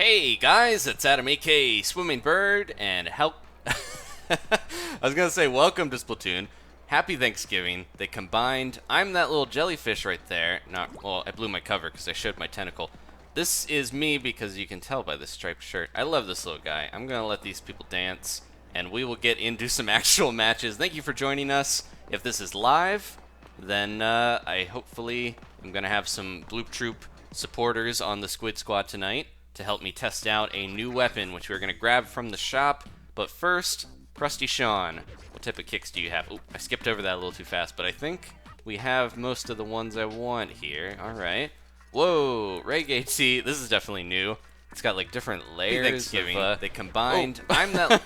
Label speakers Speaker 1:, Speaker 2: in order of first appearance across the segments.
Speaker 1: Hey guys, it's Adam aka Swimming Bird, and help. I was gonna say welcome to Splatoon. Happy Thanksgiving. They combined. I'm that little jellyfish right there. Not well. I blew my cover because I showed my tentacle. This is me because you can tell by this striped shirt. I love this little guy. I'm gonna let these people dance, and we will get into some actual matches. Thank you for joining us. If this is live, then I hopefully am gonna have some Bloop Troop supporters on the Squid Squad tonight to help me test out a new weapon, which we're going to grab from the shop. But first, Krusty Sean, what type of kicks do you have? Oop, I skipped over that a little too fast, but I think we have most of the ones I want here. All right. Whoa, Reggae Tea. This is definitely new. It's got like different layers.
Speaker 2: Thanksgiving.
Speaker 1: They combined. Oh. I'm that.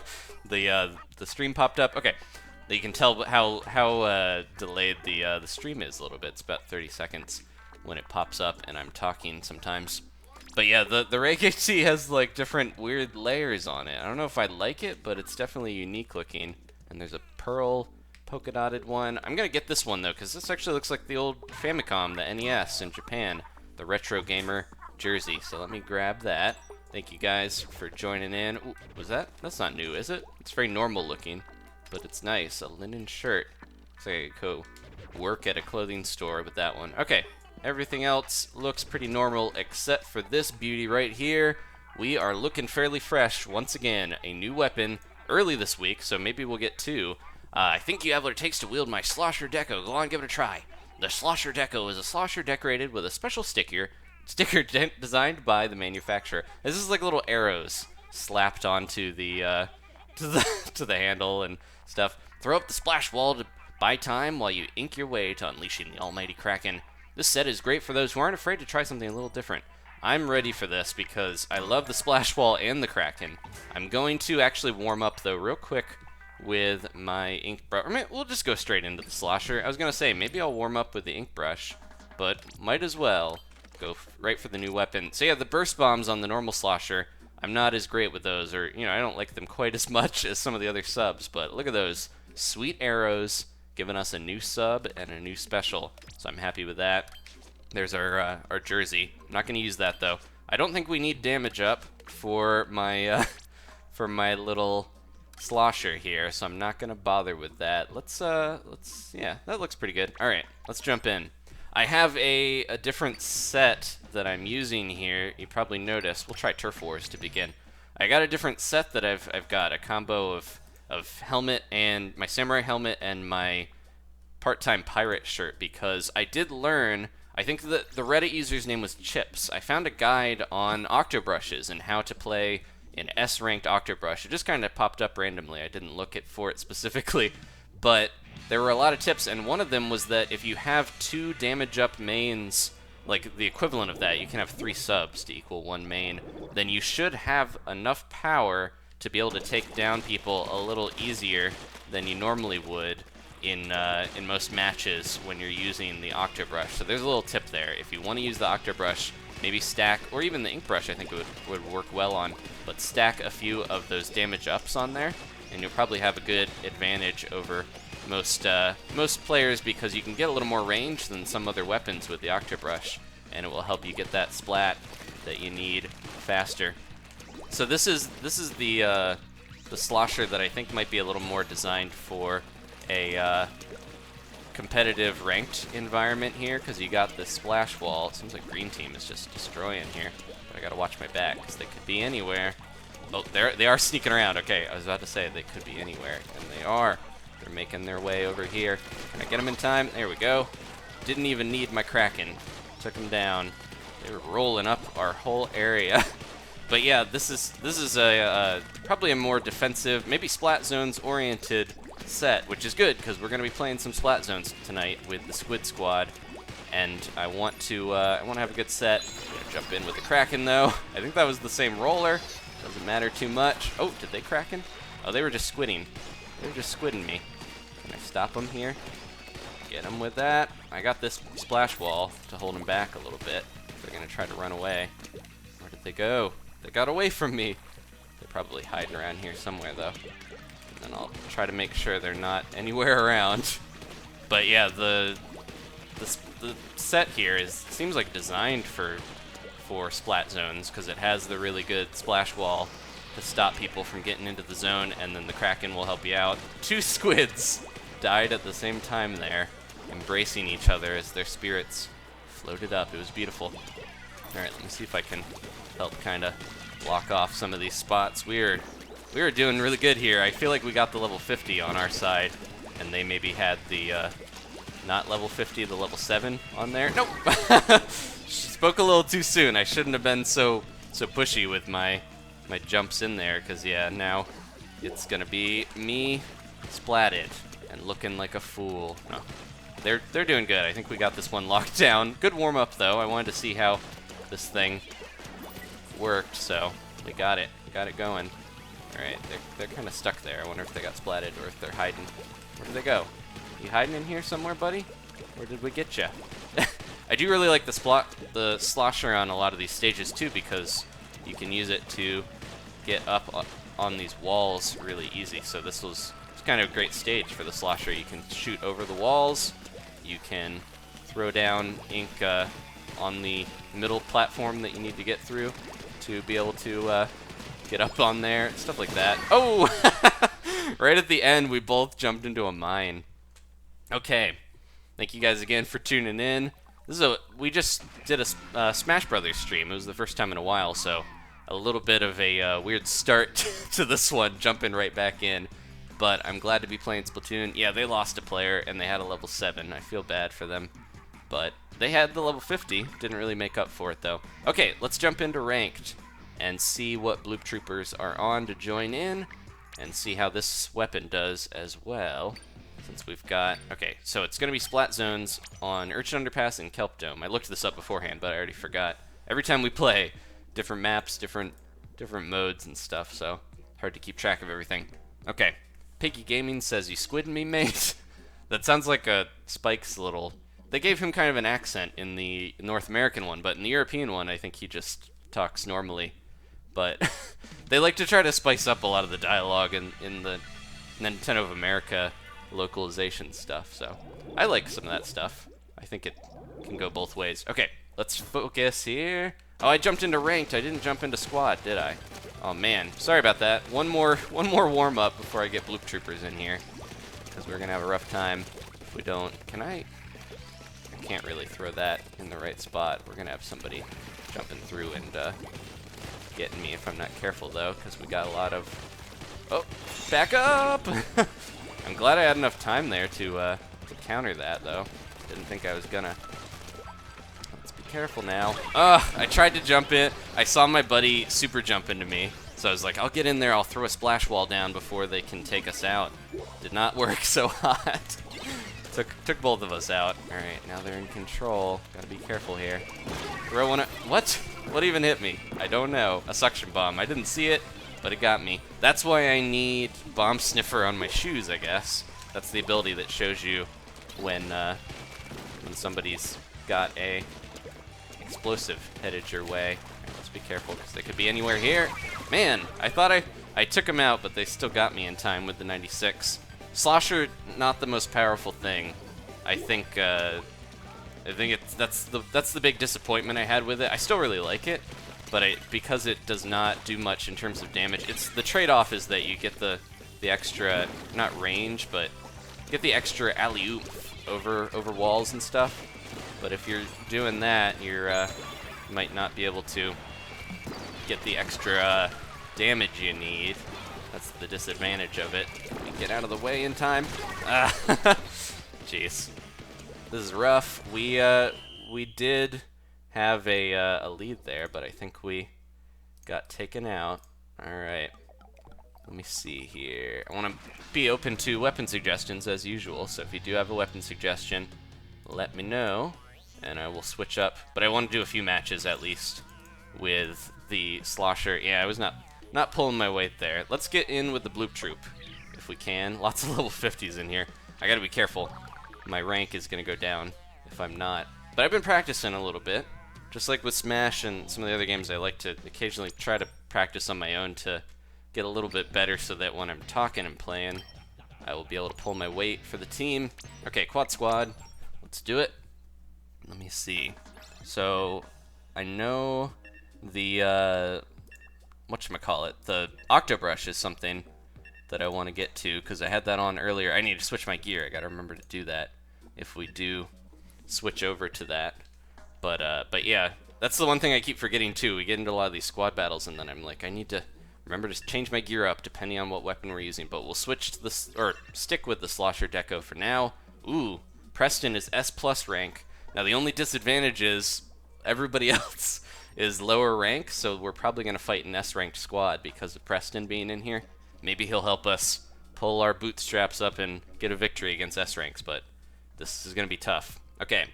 Speaker 1: The stream popped up. Okay. You can tell how delayed the stream is a little bit. It's about 30 seconds when it pops up, and I'm talking sometimes. But yeah, the Reggae Tea has like different weird layers on it. I don't know if I like it, but it's definitely unique looking. And there's a pearl polka dotted one. I'm gonna get this one though, because this actually looks like the old Famicom, the NES in Japan, the retro gamer jersey. So let me grab that. Thank you guys for joining in. Ooh, was that? That's not new, is it? It's very normal looking, but it's nice. A linen shirt. Looks like I could go work at a clothing store with that one. Okay. Everything else looks pretty normal except for this beauty right here. We are looking fairly fresh. Once again, a new weapon early this week, so maybe we'll get two. I think you have what it takes to wield my Slosher Deco. Go on, give it a try. The Slosher Deco is a slosher decorated with a special sticker designed by the manufacturer. This is like little arrows slapped onto the to the handle and stuff. Throw up the splash wall to buy time while you ink your way to unleashing the almighty Kraken. This set is great for those who aren't afraid to try something a little different. I'm ready for this because I love the splash wall and the Kraken. I'm going to actually warm up though real quick with my ink brush. I mean, we'll just go straight into the slosher. I was gonna say maybe I'll warm up with the ink brush, but might as well go right for the new weapon. So yeah, the burst bombs on the normal slosher, I'm not as great with those, or I don't like them quite as much as some of the other subs. But look at those sweet arrows, giving us a new sub and a new special, so I'm happy with that. There's our jersey. I'm not going to use that though. I don't think we need damage up for my little slosher here, so I'm not going to bother with that. Yeah, that looks pretty good. All right, let's jump in. I have a different set that I'm using here. You probably noticed. We'll try Turf Wars to begin. I got a different set that I've got a combo of helmet and my samurai helmet and my part-time pirate shirt, because I did learn, I think that the Reddit user's name was Chips. I found a guide on Octobrushes and how to play an S-ranked Octobrush. It just kind of popped up randomly. I didn't look for it specifically, but there were a lot of tips, and one of them was that if you have 2 damage up mains, like the equivalent of that, you can have 3 subs to equal 1 main, then you should have enough power to be able to take down people a little easier than you normally would in most matches when you're using the Octobrush. So there's a little tip there. If you want to use the Octobrush, maybe stack, or even the ink brush I think would work well on, but stack a few of those damage ups on there, and you'll probably have a good advantage over most players, because you can get a little more range than some other weapons with the Octobrush, and it will help you get that splat that you need faster. So this is the slosher that I think might be a little more designed for a competitive ranked environment here, because you got the splash wall. It seems like green team is just destroying here, but I gotta watch my back because they could be anywhere. Oh, they are sneaking around. Okay, I was about to say they could be anywhere, and they are. They're making their way over here. Can I get them in time? There we go. Didn't even need my Kraken. Took them down. They were rolling up our whole area. But yeah, this is a probably a more defensive, maybe Splat Zones oriented set, which is good because we're going to be playing some Splat Zones tonight with the Squid Squad, and I want to have a good set. I'm gonna jump in with the Kraken though. I think that was the same roller. Doesn't matter too much. Oh, did they Kraken? Oh, they were just squidding. They were just squidding me. Can I stop them here? Get them with that. I got this splash wall to hold them back a little bit. They're gonna try to run away. Where did they go? They got away from me. They're probably hiding around here somewhere though. And then I'll try to make sure they're not anywhere around. But yeah, the set here seems like designed for for Splat zones because it has the really good splash wall to stop people from getting into the zone, and then the Kraken will help you out. 2 squids died at the same time there, embracing each other as their spirits floated up. It was beautiful. Alright, let me see if I can help kind of block off some of these spots. We were doing really good here. I feel like we got the level 50 on our side, and they maybe had the, not level 50, the level 7 on there. Nope! Spoke a little too soon. I shouldn't have been so pushy with my jumps in there, because, yeah, now it's going to be me splatted and looking like a fool. No, they're doing good. I think we got this one locked down. Good warm-up, though. I wanted to see how this thing worked, so we got it. Got it going. Alright, they're kind of stuck there. I wonder if they got splatted or if they're hiding. Where did they go? You hiding in here somewhere, buddy? Where did we get you? I do really like the slosher on a lot of these stages, too, because you can use it to get up on these walls really easy. So this was kind of a great stage for the slosher. You can shoot over the walls. You can throw down ink on the middle platform that you need to get through to be able to get up on there, stuff like that. Oh! Right at the end, we both jumped into a mine. Okay. Thank you guys again for tuning in. We just did a Smash Brothers stream. It was the first time in a while, so a little bit of a weird start to this one, jumping right back in. But I'm glad to be playing Splatoon. Yeah, they lost a player, and they had a level 7. I feel bad for them. But they had the level 50. Didn't really make up for it, though. Okay, let's jump into Ranked and see what Bloop Troopers are on to join in, and see how this weapon does as well. Since we've got... Okay, so it's going to be Splat Zones on Urchin Underpass and Kelp Dome. I looked this up beforehand, but I already forgot. Every time we play, different maps, different modes and stuff, so hard to keep track of everything. Okay, Piggy Gaming says, "You squid me, mate?" That sounds like a Spike's little... They gave him kind of an accent in the North American one, but in the European one, I think he just talks normally. But they like to try to spice up a lot of the dialogue in the Nintendo of America localization stuff, so I like some of that stuff. I think it can go both ways. Okay, let's focus here. Oh, I jumped into Ranked. I didn't jump into Squad, did I? Oh man, sorry about that. One more warm-up before I get Bloop Troopers in here, because we're gonna have a rough time if we don't. Can I can't really throw that in the right spot. We're gonna have somebody jumping through and getting me if I'm not careful, though, because we got a lot of... Oh, back up! I'm glad I had enough time there to counter that, though. Didn't think I was gonna. Let's be careful now. I tried to jump in. I saw my buddy super jump into me, so I was like, I'll get in there, I'll throw a splash wall down before they can take us out. Did not work so hot. Took both of us out. Alright, now they're in control. Gotta be careful here. Throw one... What? What even hit me? I don't know. A suction bomb. I didn't see it, but it got me. That's why I need Bomb Sniffer on my shoes, I guess. That's the ability that shows you when somebody's got a explosive headed your way. Right, let's be careful, because they could be anywhere here. Man, I thought I took them out, but they still got me in time with the 96. Slosher, not the most powerful thing. I think that's the big disappointment I had with it. I still really like it, but because it does not do much in terms of damage, the trade-off is that you get the extra, not range, but get the extra alley-oop over walls and stuff. But if you're doing that, you might not be able to get the extra damage you need. That's the disadvantage of it. We get out of the way in time. Jeez, this is rough. We did have a lead there, but I think we got taken out. All right, let me see here. I want to be open to weapon suggestions as usual. So if you do have a weapon suggestion, let me know, and I will switch up. But I want to do a few matches at least with the Slosher. Yeah, I was not pulling my weight there. Let's get in with the Bloop Troop, if we can. Lots of level 50s in here. I gotta be careful. My rank is gonna go down if I'm not. But I've been practicing a little bit. Just like with Smash and some of the other games, I like to occasionally try to practice on my own to get a little bit better so that when I'm talking and playing, I will be able to pull my weight for the team. Okay, Quad Squad. Let's do it. Let me see. So, I know the whatchamacallit, the Octobrush is something that I want to get to because I had that on earlier. I need to switch my gear. I gotta remember to do that if we do switch over to that. But yeah, that's the one thing I keep forgetting too. We get into a lot of these squad battles and then I'm like, I need to remember to change my gear up depending on what weapon we're using. But we'll switch to this, or stick with the Slosher Deco for now. Ooh, Preston is S+ rank. Now the only disadvantage is everybody else is lower rank, so we're probably going to fight an S-ranked squad because of Preston being in here. Maybe he'll help us pull our bootstraps up and get a victory against S-ranks, but this is going to be tough. Okay,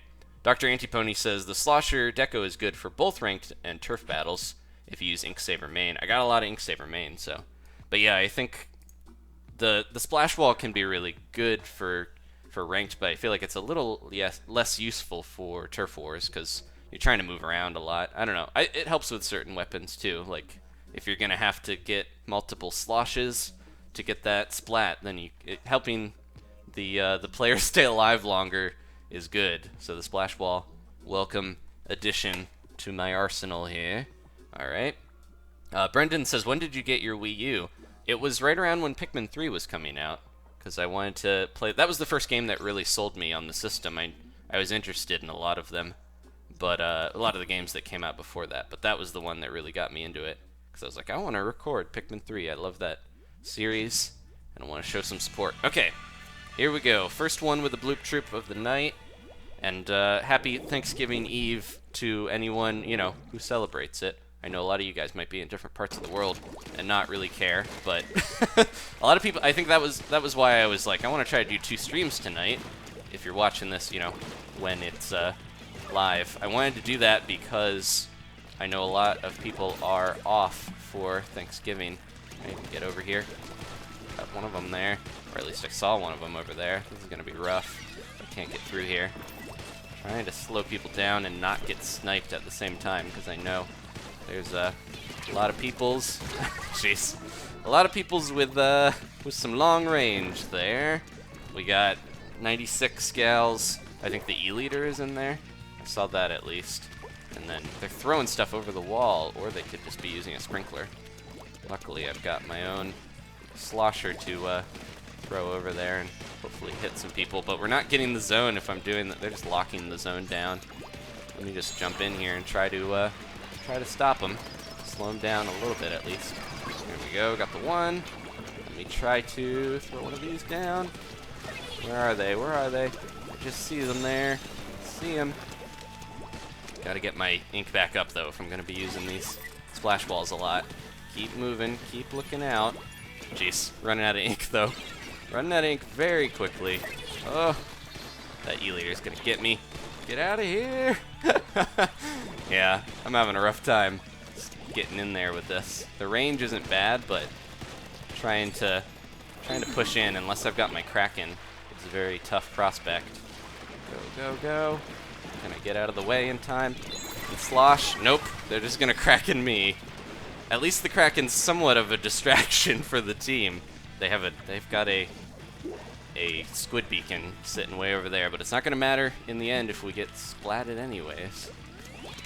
Speaker 1: Dr. Antipony says the Slosher Deco is good for both ranked and turf battles if you use Inksaber main. I got a lot of Inksaber main, so. But yeah, I think the splash wall can be really good for ranked, but I feel like it's a little less useful for turf wars because you're trying to move around a lot. I don't know. It helps with certain weapons too. Like if you're gonna have to get multiple sloshes to get that splat, then helping the player stay alive longer is good. So the splash wall, welcome addition to my arsenal here. All right. Brendan says, when did you get your Wii U? It was right around when Pikmin 3 was coming out because I wanted to play. That was the first game that really sold me on the system. I was interested in a lot of them. But a lot of the games that came out before that. But that was the one that really got me into it. Because I was like, I want to record Pikmin 3. I love that series. And I want to show some support. Okay, here we go. First one with the Bloop Troop of the night. And happy Thanksgiving Eve to anyone, you know, who celebrates it. I know a lot of you guys might be in different parts of the world and not really care. But a lot of people, I think that was why I was like, I want to try to do 2 streams tonight. If you're watching this, you know, when it's live. I wanted to do that because I know a lot of people are off for Thanksgiving. I can get over here. Got one of them there, or at least I saw one of them over there. This is gonna be rough. I can't get through here. Trying to slow people down and not get sniped at the same time because I know there's a lot of peoples. Jeez, a lot of peoples with some long range there. We got 96 gals. I think the E-leader is in there. I saw that at least. And then they're throwing stuff over the wall, or they could just be using a sprinkler. Luckily, I've got my own slosher to throw over there and hopefully hit some people. But we're not getting the zone if I'm doing that. They're just locking the zone down. Let me just jump in here and try to stop them. Slow them down a little bit at least. There we go. Got the one. Let me try to throw one of these down. Where are they? Where are they? I just see them there. See them. Gotta get my ink back up though if I'm gonna be using these splash walls a lot. Keep moving, keep looking out. Jeez, running out of ink though. Running out of ink very quickly. Oh, that E-leader's gonna get me. Get out of here! Yeah, I'm having a rough time just getting in there with this. The range isn't bad, but trying to push in unless I've got my Kraken is a very tough prospect. Go, go, go. Can I get out of the way in time? And slosh? Nope. They're just gonna Kraken me. At least the Kraken's somewhat of a distraction for the team. They've got a Squid beacon sitting way over there, but it's not gonna matter in the end if we get splatted anyways.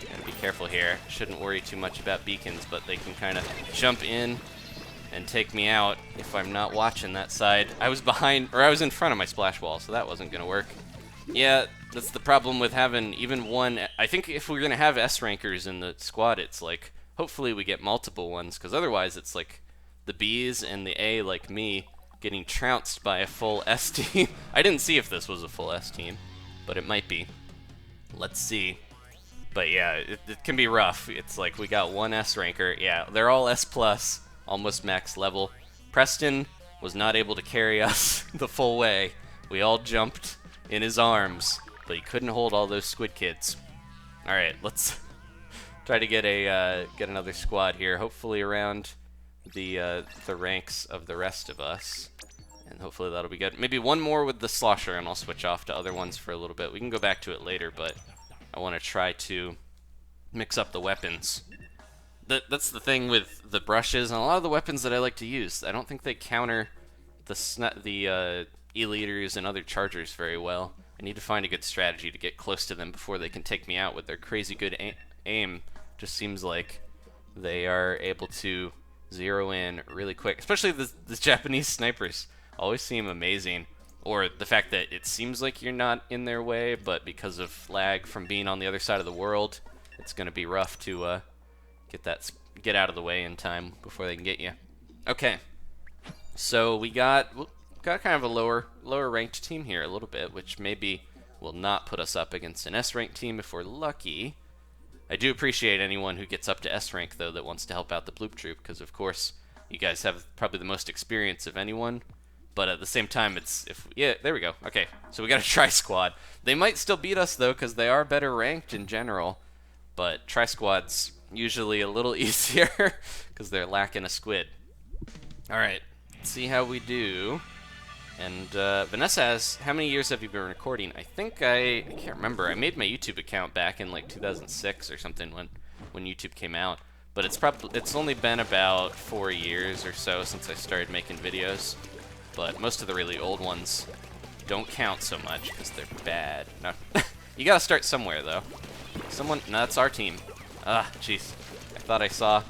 Speaker 1: Gotta be careful here. Shouldn't worry too much about beacons, but they can kind of jump in and take me out if I'm not watching that side. I was behind, or I was in front of my splash wall, so that wasn't gonna work. Yeah, that's the problem with having even one. I think if we're gonna have S rankers in the squad, it's like hopefully we get multiple ones, because otherwise it's like the B's and the A like me getting trounced by a full S team. I didn't see if this was a full S team, but it might be. Let's see. But yeah, it can be rough. It's like we got one S ranker. Yeah, they're all S+, almost max level. Preston was not able to carry us the full way. We all jumped in his arms, but he couldn't hold all those squid kids. All right, let's try to get another squad here. Hopefully around the ranks of the rest of us, and hopefully that'll be good. Maybe one more with the slosher, and I'll switch off to other ones for a little bit. We can go back to it later, but I want to try to mix up the weapons. That's the thing with the brushes and a lot of the weapons that I like to use. I don't think they counter the E-leaders and other chargers very well. I need to find a good strategy to get close to them before they can take me out with their crazy good aim. Just seems like they are able to zero in really quick. Especially the Japanese snipers always seem amazing. Or the fact that it seems like you're not in their way, but because of lag from being on the other side of the world, it's going to be rough to get out of the way in time before they can get you. Okay, so we got kind of a lower ranked team here a little bit, which maybe will not put us up against an S ranked team if we're lucky. I do appreciate anyone who gets up to S rank though that wants to help out the Bloop Troop, because of course you guys have probably the most experience of anyone. But at the same time, yeah, there we go. Okay, so we got a Tri-Squad. They might still beat us, though, because they are better ranked in general. But Tri-Squad's usually a little easier, because they're lacking a Squid. All right, let's see how we do. And Vanessa asks, how many years have you been recording? I think I can't remember. I made my YouTube account back in like 2006 or something when YouTube came out. But it's only been about 4 years or so since I started making videos. But most of the really old ones don't count so much because they're bad. No, you gotta start somewhere though. No, that's our team. Ah, jeez. I thought I saw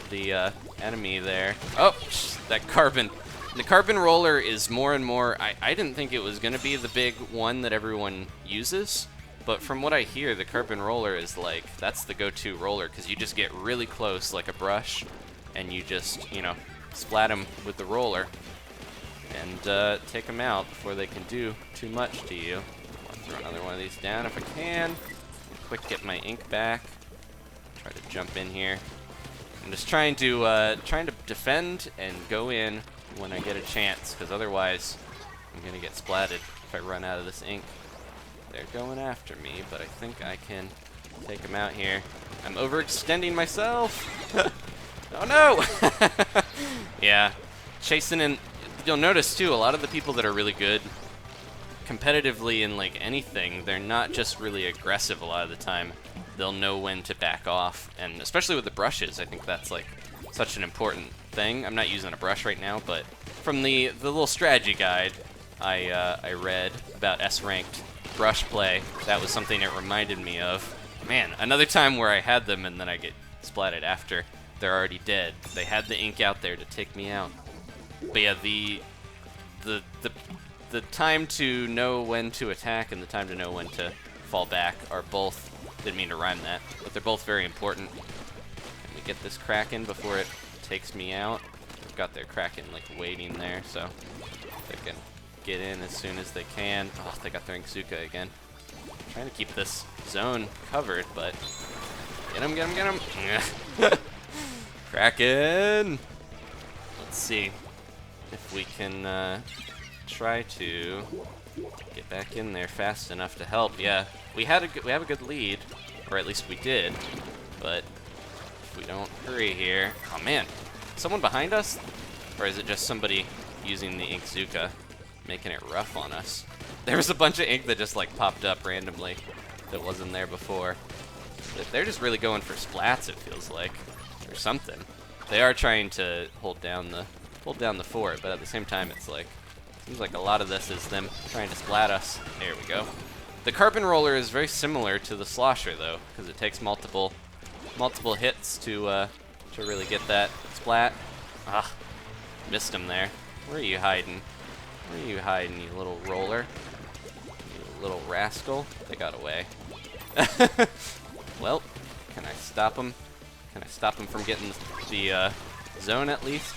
Speaker 1: the enemy there. Oh, that carbon. The carbon roller is more and more. I didn't think it was gonna be the big one that everyone uses, but from what I hear, the carbon roller is like that's the go-to roller because you just get really close like a brush, and you just splat them with the roller. And take them out before they can do too much to you. I'll throw another one of these down if I can. Quick, get my ink back. Try to jump in here. I'm just trying to defend and go in when I get a chance, because otherwise I'm gonna get splatted if I run out of this ink. They're going after me, but I think I can take them out here. I'm overextending myself. Oh no! Yeah, chasing in. You'll notice too, a lot of the people that are really good competitively in like anything, they're not just really aggressive a lot of the time. They'll know when to back off, and especially with the brushes, I think that's like such an important thing. I'm not using a brush right now, but from the little strategy guide I read about S-ranked brush play, that was something it reminded me of. Man, another time where I had them and then I get splatted after they're already dead. They had the ink out there to take me out. But yeah, the time to know when to attack and the time to know when to fall back are both, didn't mean to rhyme that, but they're both very important. Can we get this Kraken before it takes me out? I've got their Kraken like waiting there, so they can get in as soon as they can. Oh, they got their Inkzuka again. I'm trying to keep this zone covered, but get him, get him, get him. Kraken! Let's see if we can try to get back in there fast enough to help. Yeah, we have a good lead, or at least we did. But if we don't hurry here, oh man, someone behind us, or is it just somebody using the Inkzuka, making it rough on us? There was a bunch of ink that just like popped up randomly that wasn't there before. But they're just really going for splats, it feels like, or something. They are trying to hold down the fort, but at the same time, it's like, seems like a lot of this is them trying to splat us. There we go. The carbon roller is very similar to the slosher, though, because it takes multiple hits to really get that splat. Ah, missed him there. Where are you hiding? Where are you hiding, you little roller? You little rascal. They got away. Well, can I stop him? Can I stop him from getting the zone at least?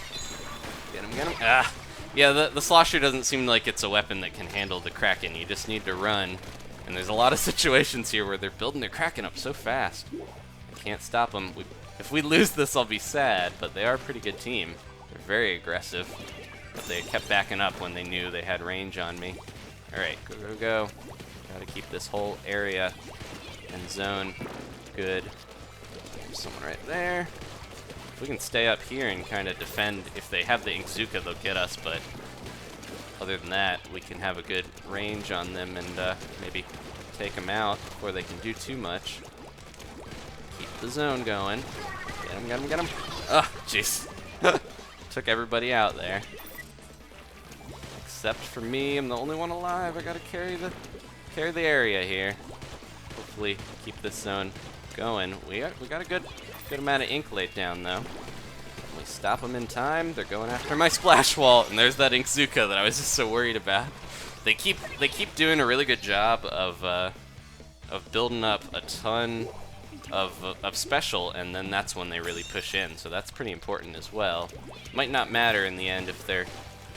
Speaker 1: Get him, get him. Ah! Yeah, the Slosher doesn't seem like it's a weapon that can handle the Kraken. You just need to run. And there's a lot of situations here where they're building their Kraken up so fast. I can't stop them. If we lose this, I'll be sad, but they are a pretty good team. They're very aggressive. But they kept backing up when they knew they had range on me. Alright, go, go, go. Gotta keep this whole area and zone good. There's someone right there. If we can stay up here and kind of defend, if they have the Inkzuka, they'll get us, but other than that, we can have a good range on them and maybe take them out before they can do too much. Keep the zone going. Get him, get him, get him. Ah, jeez. Took everybody out there. Except for me, I'm the only one alive. I gotta carry the area here. Hopefully keep this zone going. We got a good Good amount of ink laid down, though. We stop them in time. They're going after my splash wall, and there's that Inkzuka that I was just so worried about. They keep doing a really good job of building up a ton of special, and then that's when they really push in. So that's pretty important as well. Might not matter in the end if they're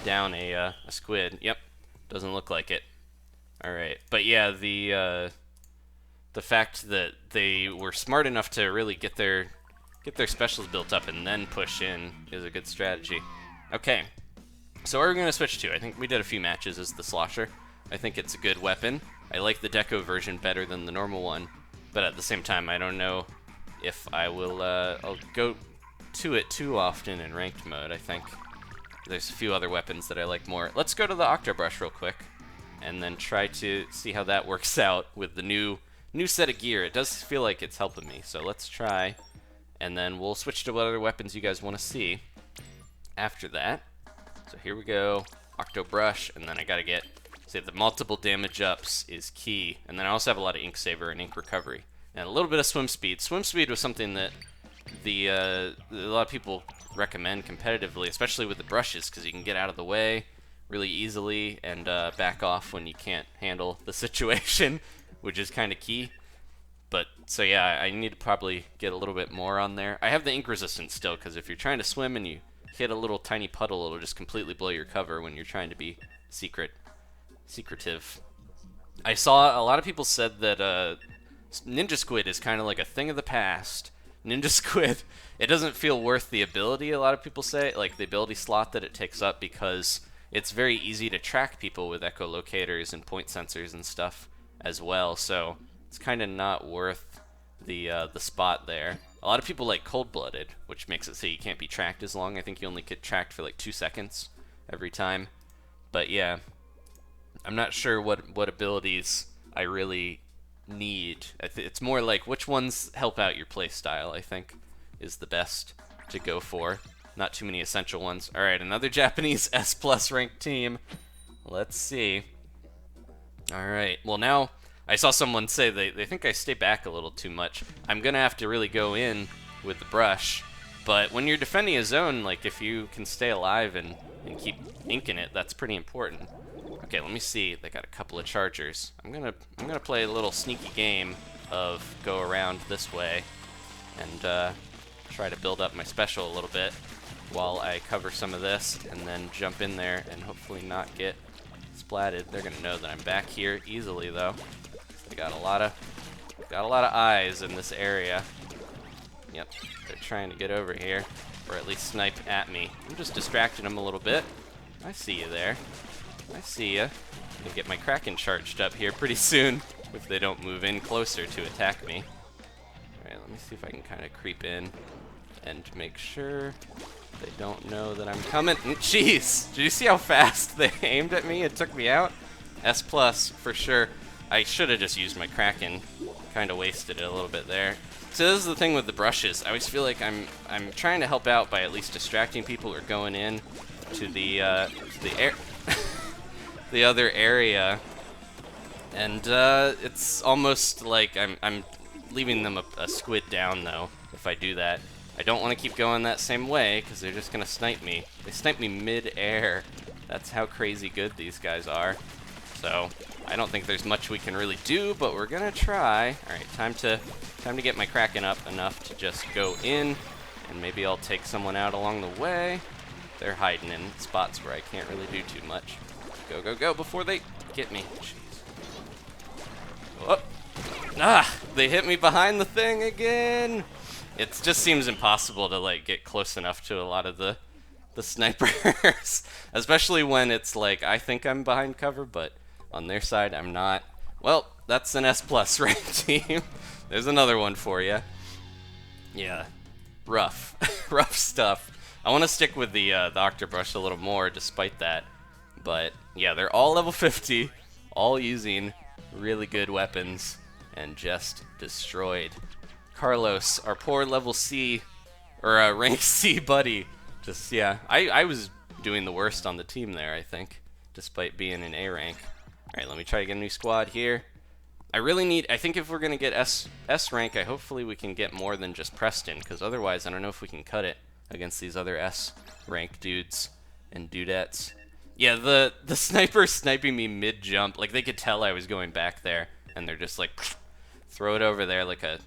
Speaker 1: down a squid. Yep, doesn't look like it. All right, but yeah, the fact that they were smart enough to really get their specials built up and then push in is a good strategy. Okay, so what are we going to switch to? I think we did a few matches as the Slosher. I think it's a good weapon. I like the Deco version better than the normal one, but at the same time, I don't know if I will I'll go to it too often in ranked mode. I think there's a few other weapons that I like more. Let's go to the Octobrush real quick and then try to see how that works out with the new set of gear. It does feel like it's helping me, so let's try, and then we'll switch to what other weapons you guys want to see after that. So here we go, Octobrush, and then I gotta get, say, the multiple damage ups is key, and then I also have a lot of Ink Saver and Ink Recovery, and a little bit of Swim Speed. Swim Speed was something that a lot of people recommend competitively, especially with the brushes, because you can get out of the way really easily and back off when you can't handle the situation, which is kind of key. But, so yeah, I need to probably get a little bit more on there. I have the ink resistance still, because if you're trying to swim and you hit a little tiny puddle, it'll just completely blow your cover when you're trying to be secretive. I saw a lot of people said that Ninja Squid is kind of like a thing of the past. Ninja Squid, it doesn't feel worth the ability, a lot of people say, like the ability slot that it takes up, because it's very easy to track people with echolocators and point sensors and stuff as well, so it's kind of not worth the spot there. A lot of people like Cold-Blooded, which makes it so you can't be tracked as long. I think you only get tracked for like 2 seconds every time. But yeah, I'm not sure what abilities I really need. It's more like which ones help out your playstyle, I think, is the best to go for. Not too many essential ones. Alright, another Japanese S+ ranked team. Let's see. Alright, well now, I saw someone say they think I stay back a little too much. I'm gonna have to really go in with the brush, but when you're defending a zone, like if you can stay alive and keep inking it, that's pretty important. Okay, let me see. They got a couple of chargers. I'm gonna play a little sneaky game of go around this way and try to build up my special a little bit while I cover some of this, and then jump in there and hopefully not get splatted. They're gonna know that I'm back here easily though. They got a lot of eyes in this area. Yep, they're trying to get over here, or at least snipe at me. I'm just distracting them a little bit. I see you there. I see ya. I'm gonna get my Kraken charged up here pretty soon if they don't move in closer to attack me. Alright, let me see if I can kind of creep in and make sure they don't know that I'm coming. Jeez! Did you see how fast they aimed at me and took me out? S+ for sure. I should have just used my Kraken. Kind of wasted it a little bit there. So this is the thing with the brushes. I always feel like I'm trying to help out by at least distracting people or going in to the the other area, and it's almost like I'm leaving them a squid down though if I do that. I don't want to keep going that same way because they're just gonna snipe me. They snipe me mid-air. That's how crazy good these guys are. So I don't think there's much we can really do, but we're gonna try. All right, time to get my Kraken up enough to just go in, and maybe I'll take someone out along the way. They're hiding in spots where I can't really do too much. Go, go, go before they get me. Jeez. Oh. Ah, they hit me behind the thing again. It just seems impossible to like get close enough to a lot of the snipers, especially when it's like I think I'm behind cover, but on their side I'm not. Well, that's an S+ ranked team. There's another one for you. Yeah, rough, rough stuff. I want to stick with the Octobrush a little more, despite that. But yeah, they're all level 50, all using really good weapons, and just destroyed. Carlos, our poor level C, or rank C buddy, just, yeah, I was doing the worst on the team there, I think, despite being in A rank. Alright, let me try to get a new squad here. I really need, I think if we're going to get S rank, hopefully we can get more than just Preston, because otherwise I don't know if we can cut it against these other S rank dudes and dudettes. Yeah, the sniper sniping me mid-jump, like they could tell I was going back there, and they're just like, throw it over there like a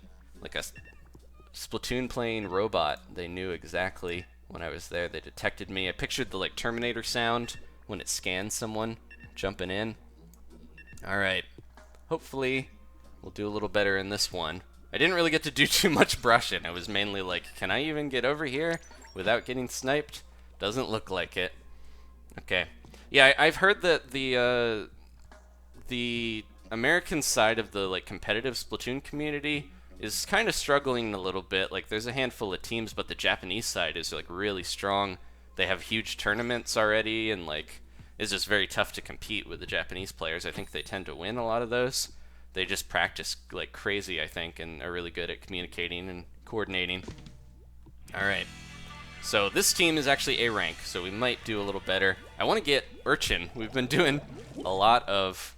Speaker 1: Splatoon playing robot. They knew exactly when I was there. They detected me. I pictured the like Terminator sound when it scans someone jumping in. All right. Hopefully, we'll do a little better in this one. I didn't really get to do too much brushing. It was mainly like, can I even get over here without getting sniped? Doesn't look like it. Okay. Yeah, I've heard that the American side of the like competitive Splatoon community is kind of struggling a little bit. Like, there's a handful of teams, but the Japanese side is like really strong. They have huge tournaments already, and like, it's just very tough to compete with the Japanese players. I think they tend to win a lot of those. They just practice like crazy, I think, and are really good at communicating and coordinating. All right. So this team is actually A rank, so we might do a little better. I want to get Urchin. We've been doing a lot of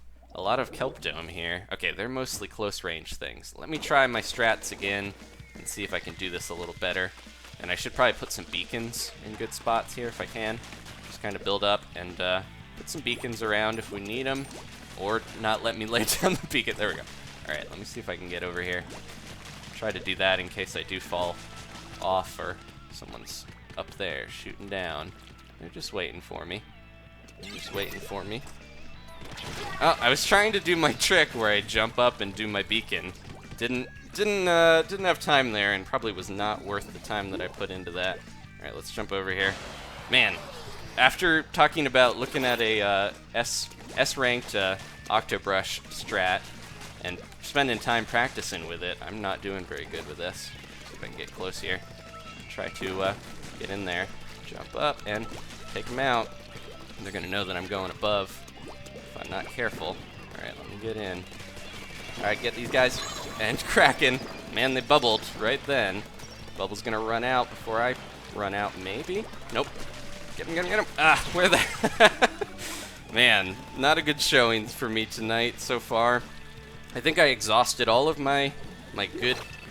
Speaker 1: Kelp Dome here. Okay, they're mostly close range things. Let me try my strats again and see if I can do this a little better. And I should probably put some beacons in good spots here if I can. Just kind of build up and put some beacons around if we need them, or not let me lay down the beacon. There we go. All right, let me see if I can get over here. Try to do that in case I do fall off or someone's up there shooting down. They're just waiting for me. They're just waiting for me. Oh, I was trying to do my trick where I jump up and do my beacon. Didn't have time there, and probably was not worth the time that I put into that. All right, let's jump over here. Man, after talking about looking at a S-ranked Octobrush strat and spending time practicing with it, I'm not doing very good with this. See if I can get close here. Try to get in there, jump up, and take them out. They're gonna know that I'm going above if I'm not careful. All right, let me get in. All right, get these guys. And Kraken. Man, they bubbled right then. Bubble's gonna run out before I run out, maybe? Nope. Get him, get him, get him. Ah, where the... Man, not a good showing for me tonight so far. I think I exhausted all of my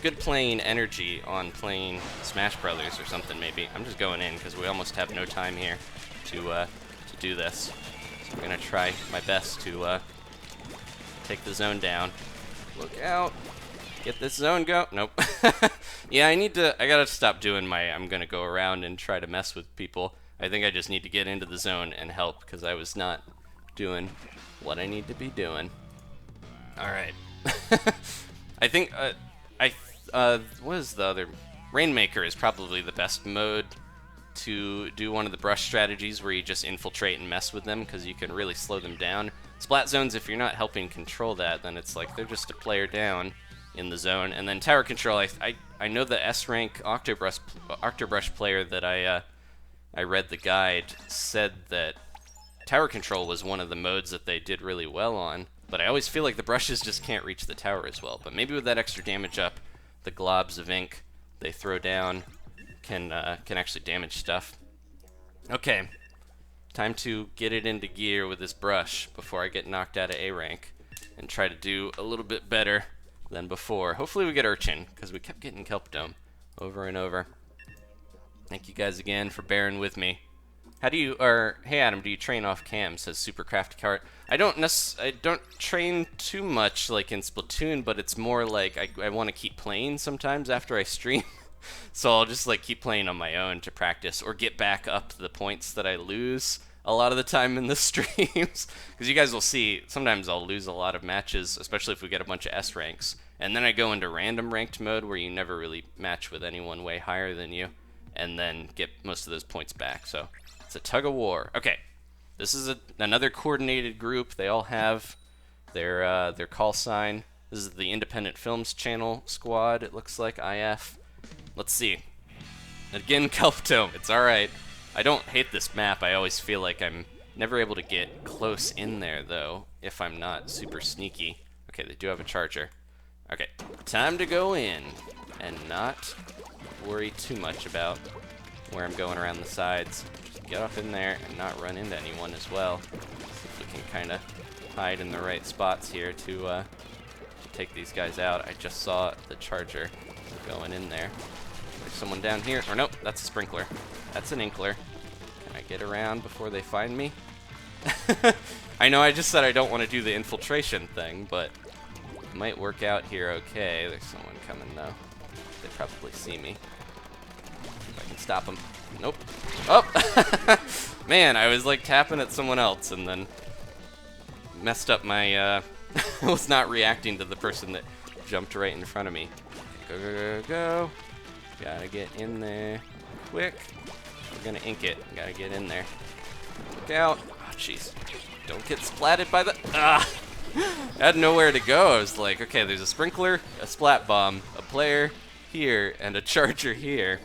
Speaker 1: good playing energy on playing Smash Brothers or something, maybe. I'm just going in because we almost have no time here to do this. So I'm gonna try my best to take the zone down. Look out. Get this zone go. Nope. Yeah, I gotta stop doing I'm gonna go around and try to mess with people. I think I just need to get into the zone and help because I was not doing what I need to be doing. Alright. I think, what is the other? Rainmaker is probably the best mode to do one of the brush strategies where you just infiltrate and mess with them because you can really slow them down. Splat zones, if you're not helping control that, then it's like they're just a player down in the zone. And then tower control, I know the S-rank Octobrush player that I read the guide said that tower control was one of the modes that they did really well on, but I always feel like the brushes just can't reach the tower as well. But maybe with that extra damage up, the globs of ink they throw down can actually damage stuff. Okay, time to get it into gear with this brush before I get knocked out of A rank and try to do a little bit better than before. Hopefully we get Urchin, because we kept getting Kelp Dome over and over. Thank you guys again for bearing with me. Hey Adam, do you train off cam? Says Supercraft Kart. I don't train too much like in Splatoon, but it's more like I want to keep playing sometimes after I stream. So I'll just like keep playing on my own to practice or get back up the points that I lose a lot of the time in the streams. Because you guys will see, sometimes I'll lose a lot of matches, especially if we get a bunch of S ranks. And then I go into random ranked mode where you never really match with anyone way higher than you, and then get most of those points back. So it's a tug of war. Okay, this is another coordinated group. They all have their call sign. This is the Independent Films Channel squad, it looks like, IF. Let's see. Again, Kelp Dome. It's alright. I don't hate this map. I always feel like I'm never able to get close in there, though, if I'm not super sneaky. Okay, they do have a charger. Okay, time to go in and not worry too much about where I'm going around the sides. Just get up in there and not run into anyone as well. See if we can kind of hide in the right spots here to take these guys out. I just saw the charger going in there. There's someone down here. Or nope, that's a sprinkler. That's an Inkler. Can I get around before they find me? I know I just said I don't want to do the infiltration thing, but it might work out here okay. There's someone coming though. They probably see me. If I can stop them. Nope. Oh! Man, I was like tapping at someone else and then messed up my, was not reacting to the person that jumped right in front of me. Go, go, go, go. Gotta get in there quick. We're gonna ink it. Gotta get in there. Look out. Oh, jeez. Don't get splatted by the... Ah! I had nowhere to go. I was like, okay, there's a sprinkler, a splat bomb, a player here, and a charger here.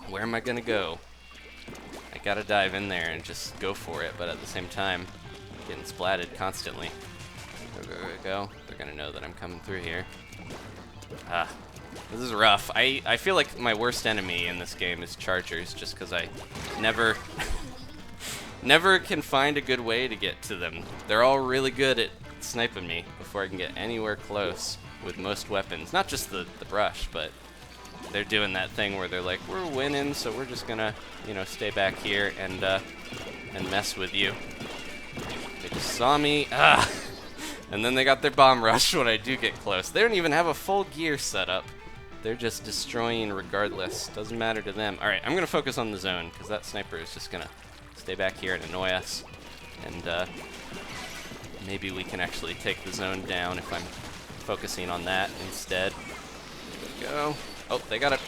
Speaker 1: Where am I gonna go? I gotta dive in there and just go for it, but at the same time, getting splatted constantly. Go, go, go, go. They're gonna know that I'm coming through here. Ah. This is rough. I feel like my worst enemy in this game is chargers, just because I never... never can find a good way to get to them. They're all really good at sniping me before I can get anywhere close with most weapons. Not just the brush, but they're doing that thing where they're like, we're winning, so we're just gonna, you know, stay back here and mess with you. They just saw me. Ah! And then they got their bomb rush when I do get close. They don't even have a full gear set up. They're just destroying regardless. Doesn't matter to them. Alright, I'm gonna focus on the zone, because that sniper is just gonna stay back here and annoy us. And maybe we can actually take the zone down if I'm focusing on that instead. There we go. Oh, they got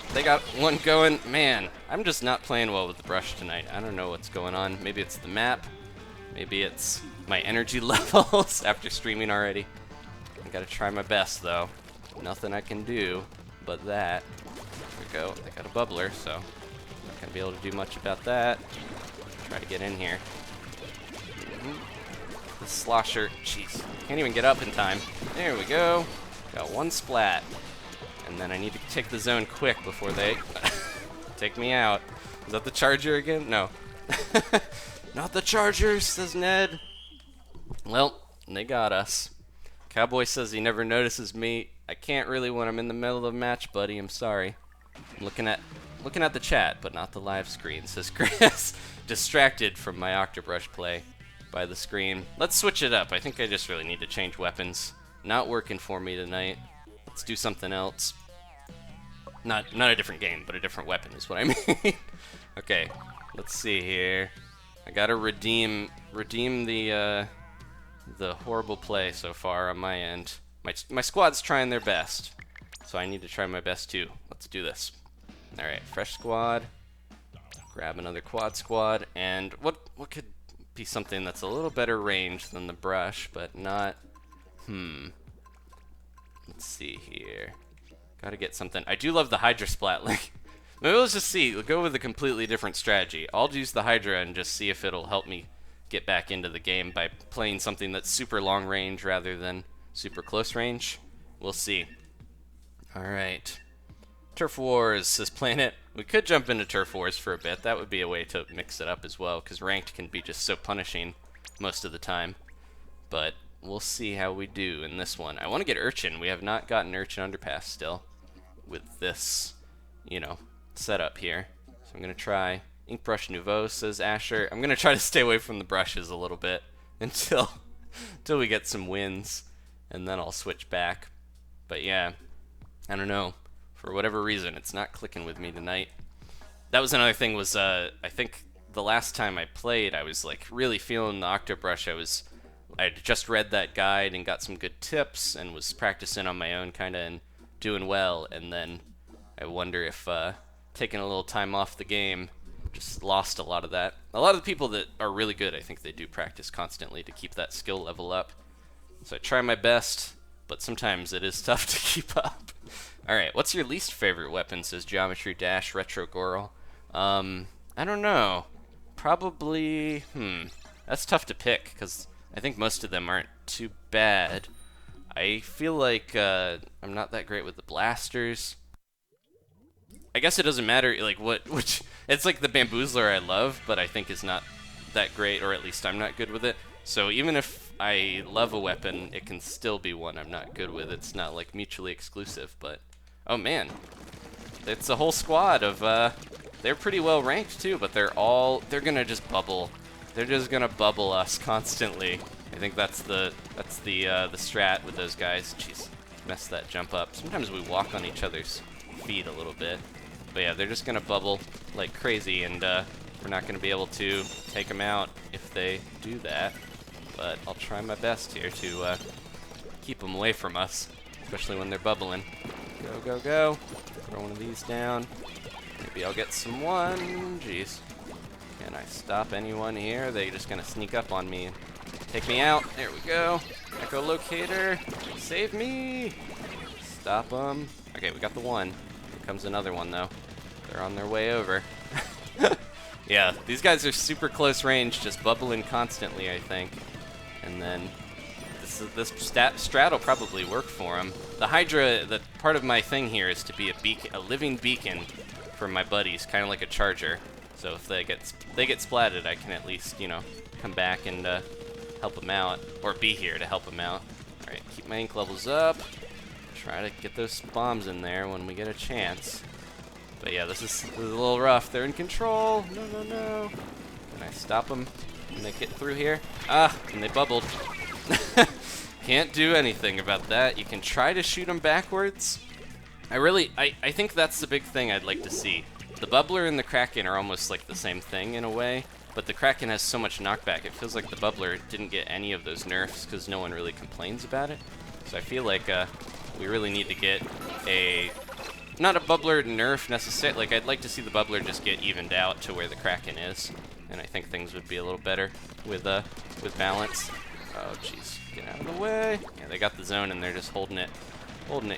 Speaker 1: one going. Man, I'm just not playing well with the brush tonight. I don't know what's going on. Maybe it's the map. Maybe it's my energy levels after streaming already. I gotta try my best though. Nothing I can do but that. There we go. They got a bubbler, so not gonna be able to do much about that. Try to get in here. The slosher, jeez, can't even get up in time. There we go. Got one splat. And then I need to take the zone quick before they take me out. Is that the charger again? No. Not the chargers, says Ned. Well, they got us. Cowboy says he never notices me. I can't really when I'm in the middle of a match, buddy. I'm sorry. I'm looking at the chat, but not the live screen, says Chris. Distracted from my Octobrush play by the screen. Let's switch it up. I think I just really need to change weapons. Not working for me tonight. Let's do something else. Not a different game, but a different weapon is what I mean. Okay, let's see here. I gotta redeem the horrible play so far on my end. My squad's trying their best, so I need to try my best too. Let's do this. All right, fresh squad. Grab another quad squad, and what could be something that's a little better range than the brush, but not. Let's see here. Gotta get something. I do love the Hydra Splat. Like, maybe let's just see. We'll go with a completely different strategy. I'll use the Hydra and just see if it'll help me get back into the game by playing something that's super long range rather than super close range. We'll see. Alright. Turf Wars, says Planet. We could jump into Turf Wars for a bit. That would be a way to mix it up as well, because ranked can be just so punishing most of the time. But we'll see how we do in this one. I want to get Urchin. We have not gotten Urchin Underpass still with this, you know, setup here. So I'm going to try Inkbrush Nouveau, says Asher. I'm going to try to stay away from the brushes a little bit until we get some wins, and then I'll switch back. But yeah, I don't know. For whatever reason, it's not clicking with me tonight. That was another thing was, I think the last time I played, I was like really feeling the Octobrush. I'd just read that guide and got some good tips and was practicing on my own kind of and doing well, and then I wonder if taking a little time off the game just lost a lot of that. A lot of the people that are really good, I think they do practice constantly to keep that skill level up. So I try my best, but sometimes it is tough to keep up. Alright, what's your least favorite weapon, says Geometry Dash Retro Gorl. I don't know. Probably, that's tough to pick, because I think most of them aren't too bad. I feel like I'm not that great with the blasters. I guess it doesn't matter, like, which, it's like the Bamboozler I love, but I think is not that great, or at least I'm not good with it. So even if I love a weapon, it can still be one I'm not good with. It's not like mutually exclusive, but oh man, it's a whole squad of they're pretty well ranked too, but they're gonna just bubble. They're just gonna bubble us constantly. I think that's the strat with those guys. Jeez, messed that jump up. Sometimes we walk on each other's feet a little bit, but yeah, they're just gonna bubble like crazy, and we're not gonna be able to take them out if they do that. But I'll try my best here to keep them away from us, especially when they're bubbling. Go, go, go. Throw one of these down. Maybe I'll get some one. Jeez. Can I stop anyone here? Are they just gonna sneak up on me and take me out? There we go. Echolocator. Save me. Stop them. Okay, we got the one. Here comes another one, though. They're on their way over. Yeah, these guys are super close range, just bubbling constantly, I think. And then this strat will probably work for them. The Hydra, part of my thing here is to be a living beacon for my buddies, kind of like a charger. So if they get splatted, I can at least, you know, come back and help them out, or be here to help them out. All right, keep my ink levels up. Try to get those bombs in there when we get a chance. But yeah, this is a little rough. They're in control. No, no, no. Can I stop them? Can they get through here? Ah, and they bubbled. Can't do anything about that. You can try to shoot them backwards. I think that's the big thing I'd like to see. The bubbler and the Kraken are almost like the same thing in a way, but the Kraken has so much knockback. It feels like the bubbler didn't get any of those nerfs because no one really complains about it. So I feel like we really need to get not a bubbler nerf necessarily. Like, I'd like to see the bubbler just get evened out to where the Kraken is, and I think things would be a little better with balance. Oh jeez, get out of the way. Yeah, they got the zone and they're just holding it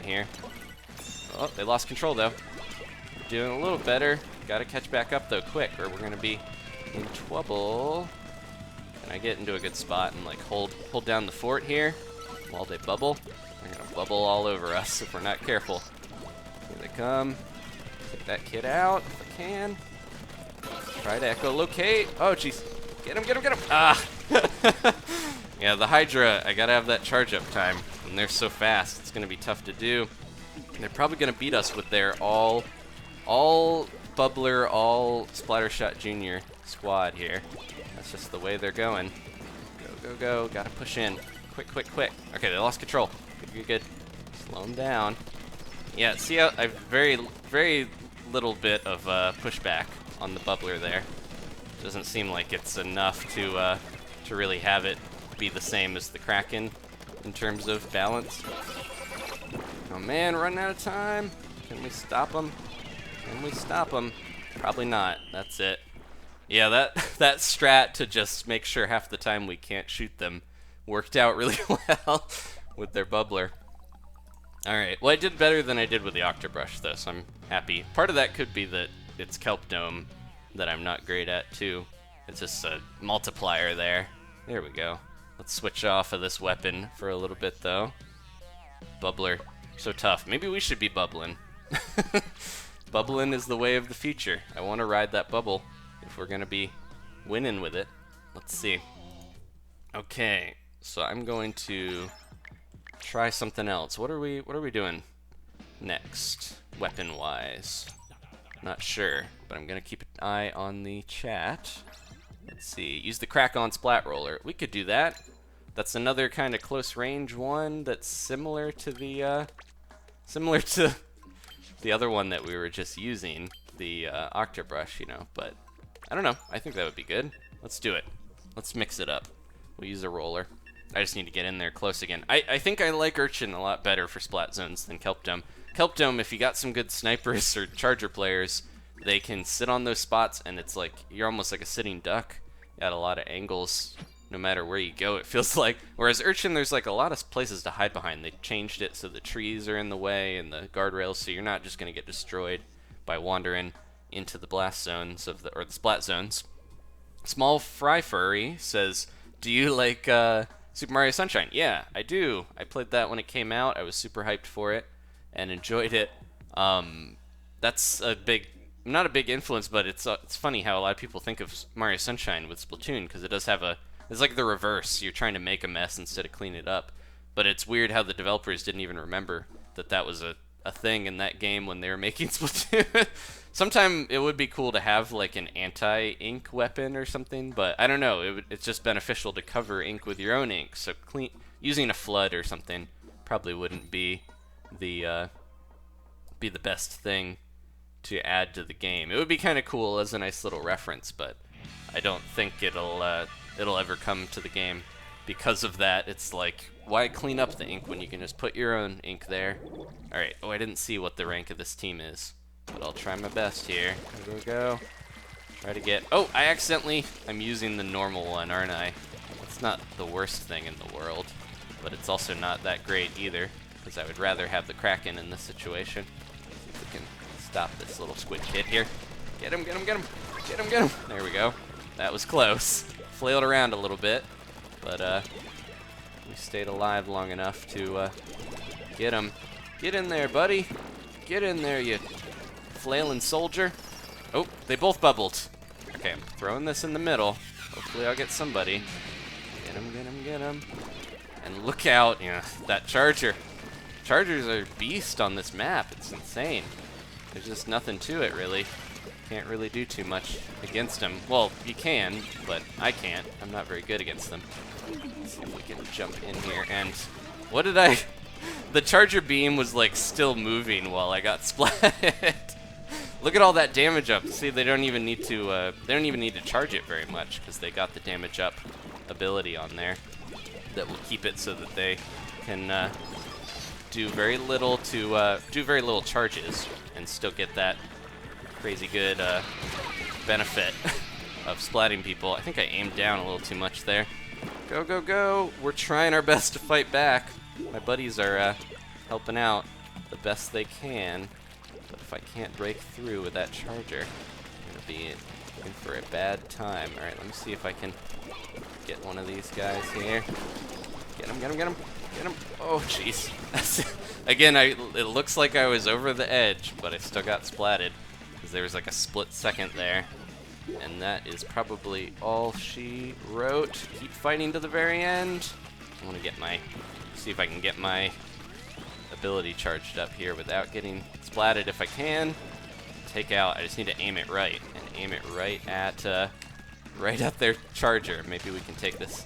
Speaker 1: here. Oh, they lost control though. Doing a little better. Gotta catch back up though quick, or we're gonna be in trouble. Can I get into a good spot and like hold down the fort here while they bubble? They're gonna bubble all over us if we're not careful. Here they come. Take that kid out if I can. Try to echolocate. Oh jeez. Get him, get him, get him! Ah! Yeah, the Hydra, I gotta have that charge up time. And they're so fast, it's gonna be tough to do. They're probably gonna beat us with their all bubbler, all Splattershot Junior squad here. That's just the way they're going. Go, go, go. Gotta push in. Quick, quick, quick. Okay, they lost control. Good, good, good. Slow them down. Yeah, see how I've very little bit of pushback on the bubbler there. Doesn't seem like it's enough to really have it be the same as the Kraken in terms of balance. Oh man, running out of time. Can we stop them? Can we stop them? Probably not. That's it. Yeah, that strat to just make sure half the time we can't shoot them worked out really well with their bubbler. Alright, well I did better than I did with the Octobrush though, so I'm happy. Part of that could be that it's Kelp Dome that I'm not great at too. It's just a multiplier there. There we go. Let's switch off of this weapon for a little bit though. Bubbler. So tough. Maybe we should be bubbling. Bubbling is the way of the future. I want to ride that bubble if we're going to be winning with it. Let's see. Okay, so I'm going to try something else. What are we doing next, weapon-wise? Not sure, but I'm going to keep an eye on the chat. Let's see. Use the crack-on splat roller. We could do that. That's another kind of close range one that's similar to the other one that we were just using, the Octobrush, you know, but I don't know. I think that would be good. Let's do it. Let's mix it up. We'll use a roller. I just need to get in there close again. I think I like Urchin a lot better for splat zones than Kelp Dome. Kelp Dome, if you got some good snipers or charger players, they can sit on those spots and it's like, you're almost like a sitting duck at a lot of angles. No matter where you go, it feels like. Whereas Urchin, there's like a lot of places to hide behind. They changed it so the trees are in the way and the guardrails, so you're not just going to get destroyed by wandering into the blast zones of or the splat zones. Small Fry Furry says, do you like Super Mario Sunshine? Yeah, I do. I played that when it came out. I was super hyped for it and enjoyed it. That's not a big influence, but it's funny how a lot of people think of Mario Sunshine with Splatoon because it does have a It's like the reverse. You're trying to make a mess instead of clean it up. But it's weird how the developers didn't even remember that that was a thing in that game when they were making Splatoon. Sometime it would be cool to have like an anti-ink weapon or something, but I don't know. It's just beneficial to cover ink with your own ink. So using a flood or something probably wouldn't be the best thing to add to the game. It would be kind of cool as a nice little reference, but I don't think it'll ever come to the game because of that. It's like, why clean up the ink when you can just put your own ink there? All right. Oh, I didn't see what the rank of this team is, but I'll try my best here. There we go. Try to get... Oh, I'm using the normal one, aren't I? It's not the worst thing in the world, but it's also not that great either, because I would rather have the Kraken in this situation. See if we can stop this little squid kid here. Get him, get him, get him. Get him, get him. There we go. That was close. Flailed around a little bit, but we stayed alive long enough to get him. Get in there, buddy. Get in there, you flailing soldier. Oh, they both bubbled. Okay, I'm throwing this in the middle. Hopefully I'll get somebody. Get him, get him, get him. And look out, that charger. Chargers are a beast on this map. It's insane. There's just nothing to it, really. Can't really do too much against them. Well, you can, but I can't. I'm not very good against them. Let's see if we can jump in here. And what did I... The charger beam was like still moving while I got splat. Look at all that damage up. See, they don't even need to charge it very much because they got the damage up ability on there that will keep it so that they can do very little charges and still get that crazy good benefit of splatting people. I think I aimed down a little too much there. Go, go, go. We're trying our best to fight back. My buddies are helping out the best they can. But if I can't break through with that charger, I'm going to be in for a bad time. Alright, let me see if I can get one of these guys here. Get him, get him, get him. Get him. Oh, jeez. Again, it looks like I was over the edge, but I still got splatted. Because there was like a split second there. And that is probably all she wrote. Keep fighting to the very end. I want to get see if I can get my ability charged up here without getting splatted if I can. Take out, I just need to aim it right. And aim it right at their charger. Maybe we can take this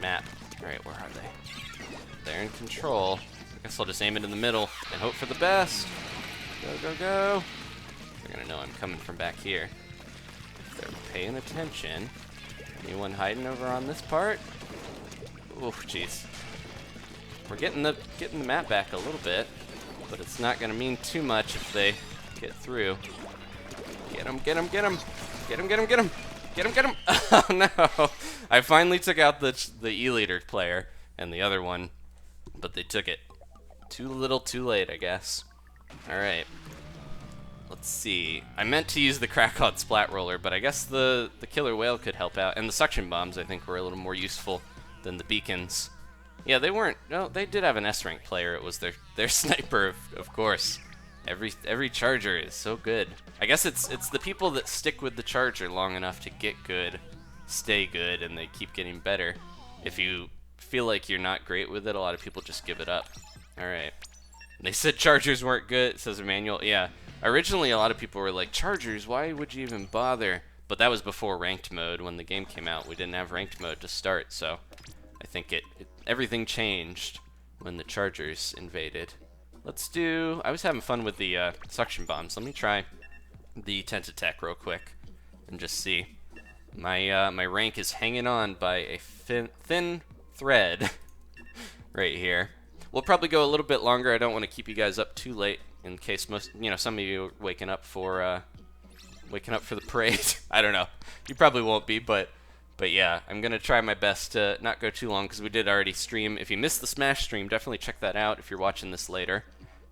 Speaker 1: map. Alright, where are they? They're in control. I guess I'll just aim it in the middle and hope for the best. Go, go, go. They're gonna know I'm coming from back here. If they're paying attention. Anyone hiding over on this part? Oof, jeez. We're getting the map back a little bit, but it's not gonna mean too much if they get through. Get him, get him, get him. Get him, get him, get him. Get him, get him. Oh no. I finally took out the E-leader player and the other one, but they took it. Too little, too late, I guess. Alright. Let's see. I meant to use the crack-on splat roller, but I guess the killer whale could help out. And the suction bombs, I think, were a little more useful than the beacons. Yeah, they weren't... No, they did have an S-rank player. It was their sniper, of course. Every charger is so good. I guess it's the people that stick with the charger long enough to get good, stay good, and they keep getting better. If you feel like you're not great with it, a lot of people just give it up. Alright. They said chargers weren't good, says Emmanuel. Yeah. Originally, a lot of people were like, chargers, why would you even bother? But that was before ranked mode. When the game came out, we didn't have ranked mode to start, so I think everything changed when the chargers invaded. Let's do... I was having fun with the suction bombs. Let me try the Tentatek real quick and just see. My rank is hanging on by a thin thread right here. We'll probably go a little bit longer. I don't want to keep you guys up too late in case some of you are waking up for the parade. I don't know. You probably won't be, but yeah, I'm gonna try my best to not go too long because we did already stream. If you missed the Smash stream, definitely check that out if you're watching this later.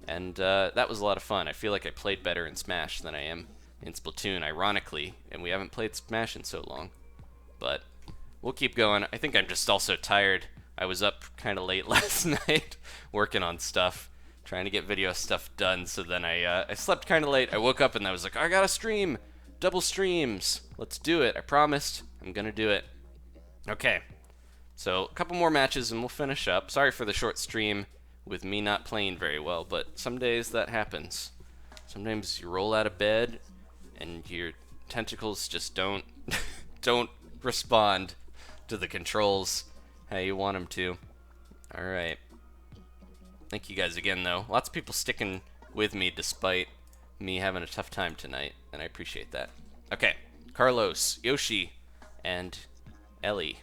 Speaker 1: And that was a lot of fun. I feel like I played better in Smash than I am in Splatoon, ironically, and we haven't played Smash in so long. But we'll keep going. I think I'm just also tired. I was up kind of late last night working on stuff, trying to get video stuff done, so then I slept kind of late. I woke up and I was like, I gotta stream! Double streams! Let's do it. I promised. I'm gonna do it. Okay, so a couple more matches and we'll finish up. Sorry for the short stream with me not playing very well, but some days that happens. Sometimes you roll out of bed and your tentacles just don't don't respond to the controls how you want them to. All right. Thank you guys again, though. Lots of people sticking with me despite me having a tough time tonight, and I appreciate that. Okay, Carlos, Yoshi, and Ellie.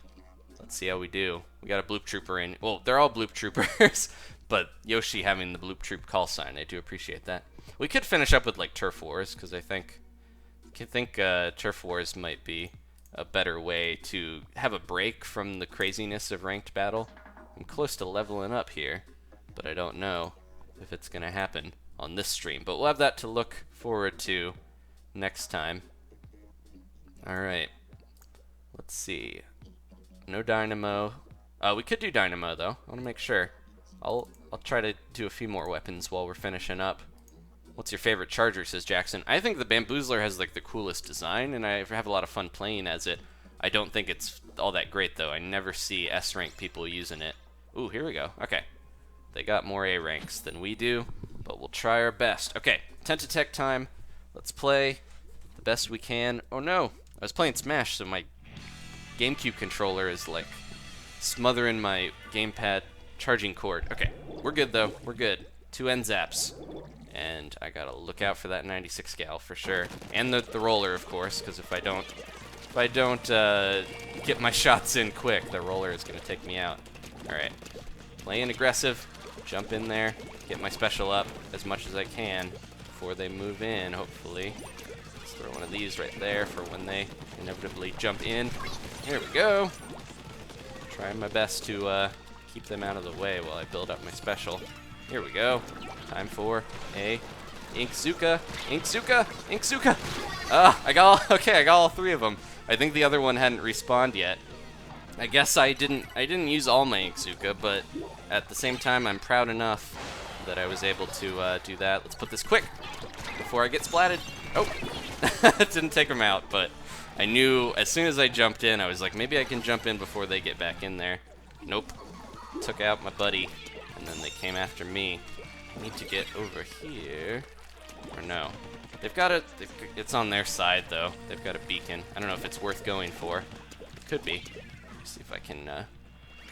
Speaker 1: Let's see how we do. We got a Bloop Trooper in. Well, they're all Bloop Troopers, but Yoshi having the Bloop Troop call sign, I do appreciate that. We could finish up with like Turf Wars, because I think Turf Wars might be a better way to have a break from the craziness of ranked battle. I'm close to leveling up here, but I don't know if it's going to happen on this stream. But we'll have that to look forward to next time. Alright. Let's see. No Dynamo. We could do Dynamo, though. I want to make sure. I'll try to do a few more weapons while we're finishing up. What's your favorite charger, says Jackson. I think the Bamboozler has like the coolest design, and I have a lot of fun playing as it. I don't think it's all that great, though. I never see S-rank people using it. Ooh, here we go. Okay. They got more A ranks than we do, but we'll try our best. Okay, Tentatech time. Let's play the best we can. Oh no, I was playing Smash, so my GameCube controller is like smothering my gamepad charging cord. Okay, we're good though. We're good. 2 end zaps. And I gotta look out for that 96 gal for sure. And the roller, of course, because if I don't get my shots in quick, the roller is gonna take me out. Alright. Playing aggressive. Jump in there. Get my special up as much as I can before they move in, hopefully. Let's throw one of these right there for when they inevitably jump in. Here we go. Trying my best to keep them out of the way while I build up my special. Here we go. Time for a Inkzuka. Inkzuka! Inkzuka! I got all 3 of them. I think the other one hadn't respawned yet. I guess I didn't use all my Inkzuka, but at the same time I'm proud enough that I was able to do that. Let's put this quick before I get splatted. Oh, didn't take them out, but I knew as soon as I jumped in, I was like, maybe I can jump in before they get back in there. Nope. Took out my buddy, and then they came after me. I need to get over here. Or no. They've got a... It's on their side, though. They've got a beacon. I don't know if it's worth going for. Could be. See if I can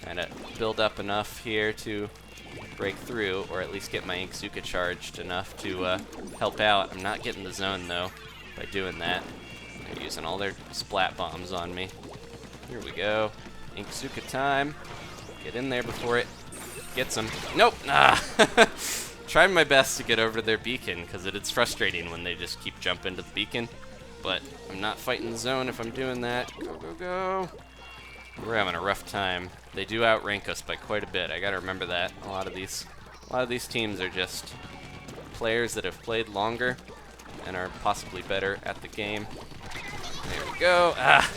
Speaker 1: kind of build up enough here to break through, or at least get my Inkzuka charged enough to help out. I'm not getting the zone, though, by doing that. They're using all their splat bombs on me. Here we go. Inkzuka time. Get in there before it gets them. Nope! Ah! Trying my best to get over to their beacon, because it's frustrating when they just keep jumping to the beacon. But I'm not fighting the zone if I'm doing that. Go, go, go! We're having a rough time. They do outrank us by quite a bit. I gotta remember that. A lot of these teams are just players that have played longer and are possibly better at the game. There we go. Ah!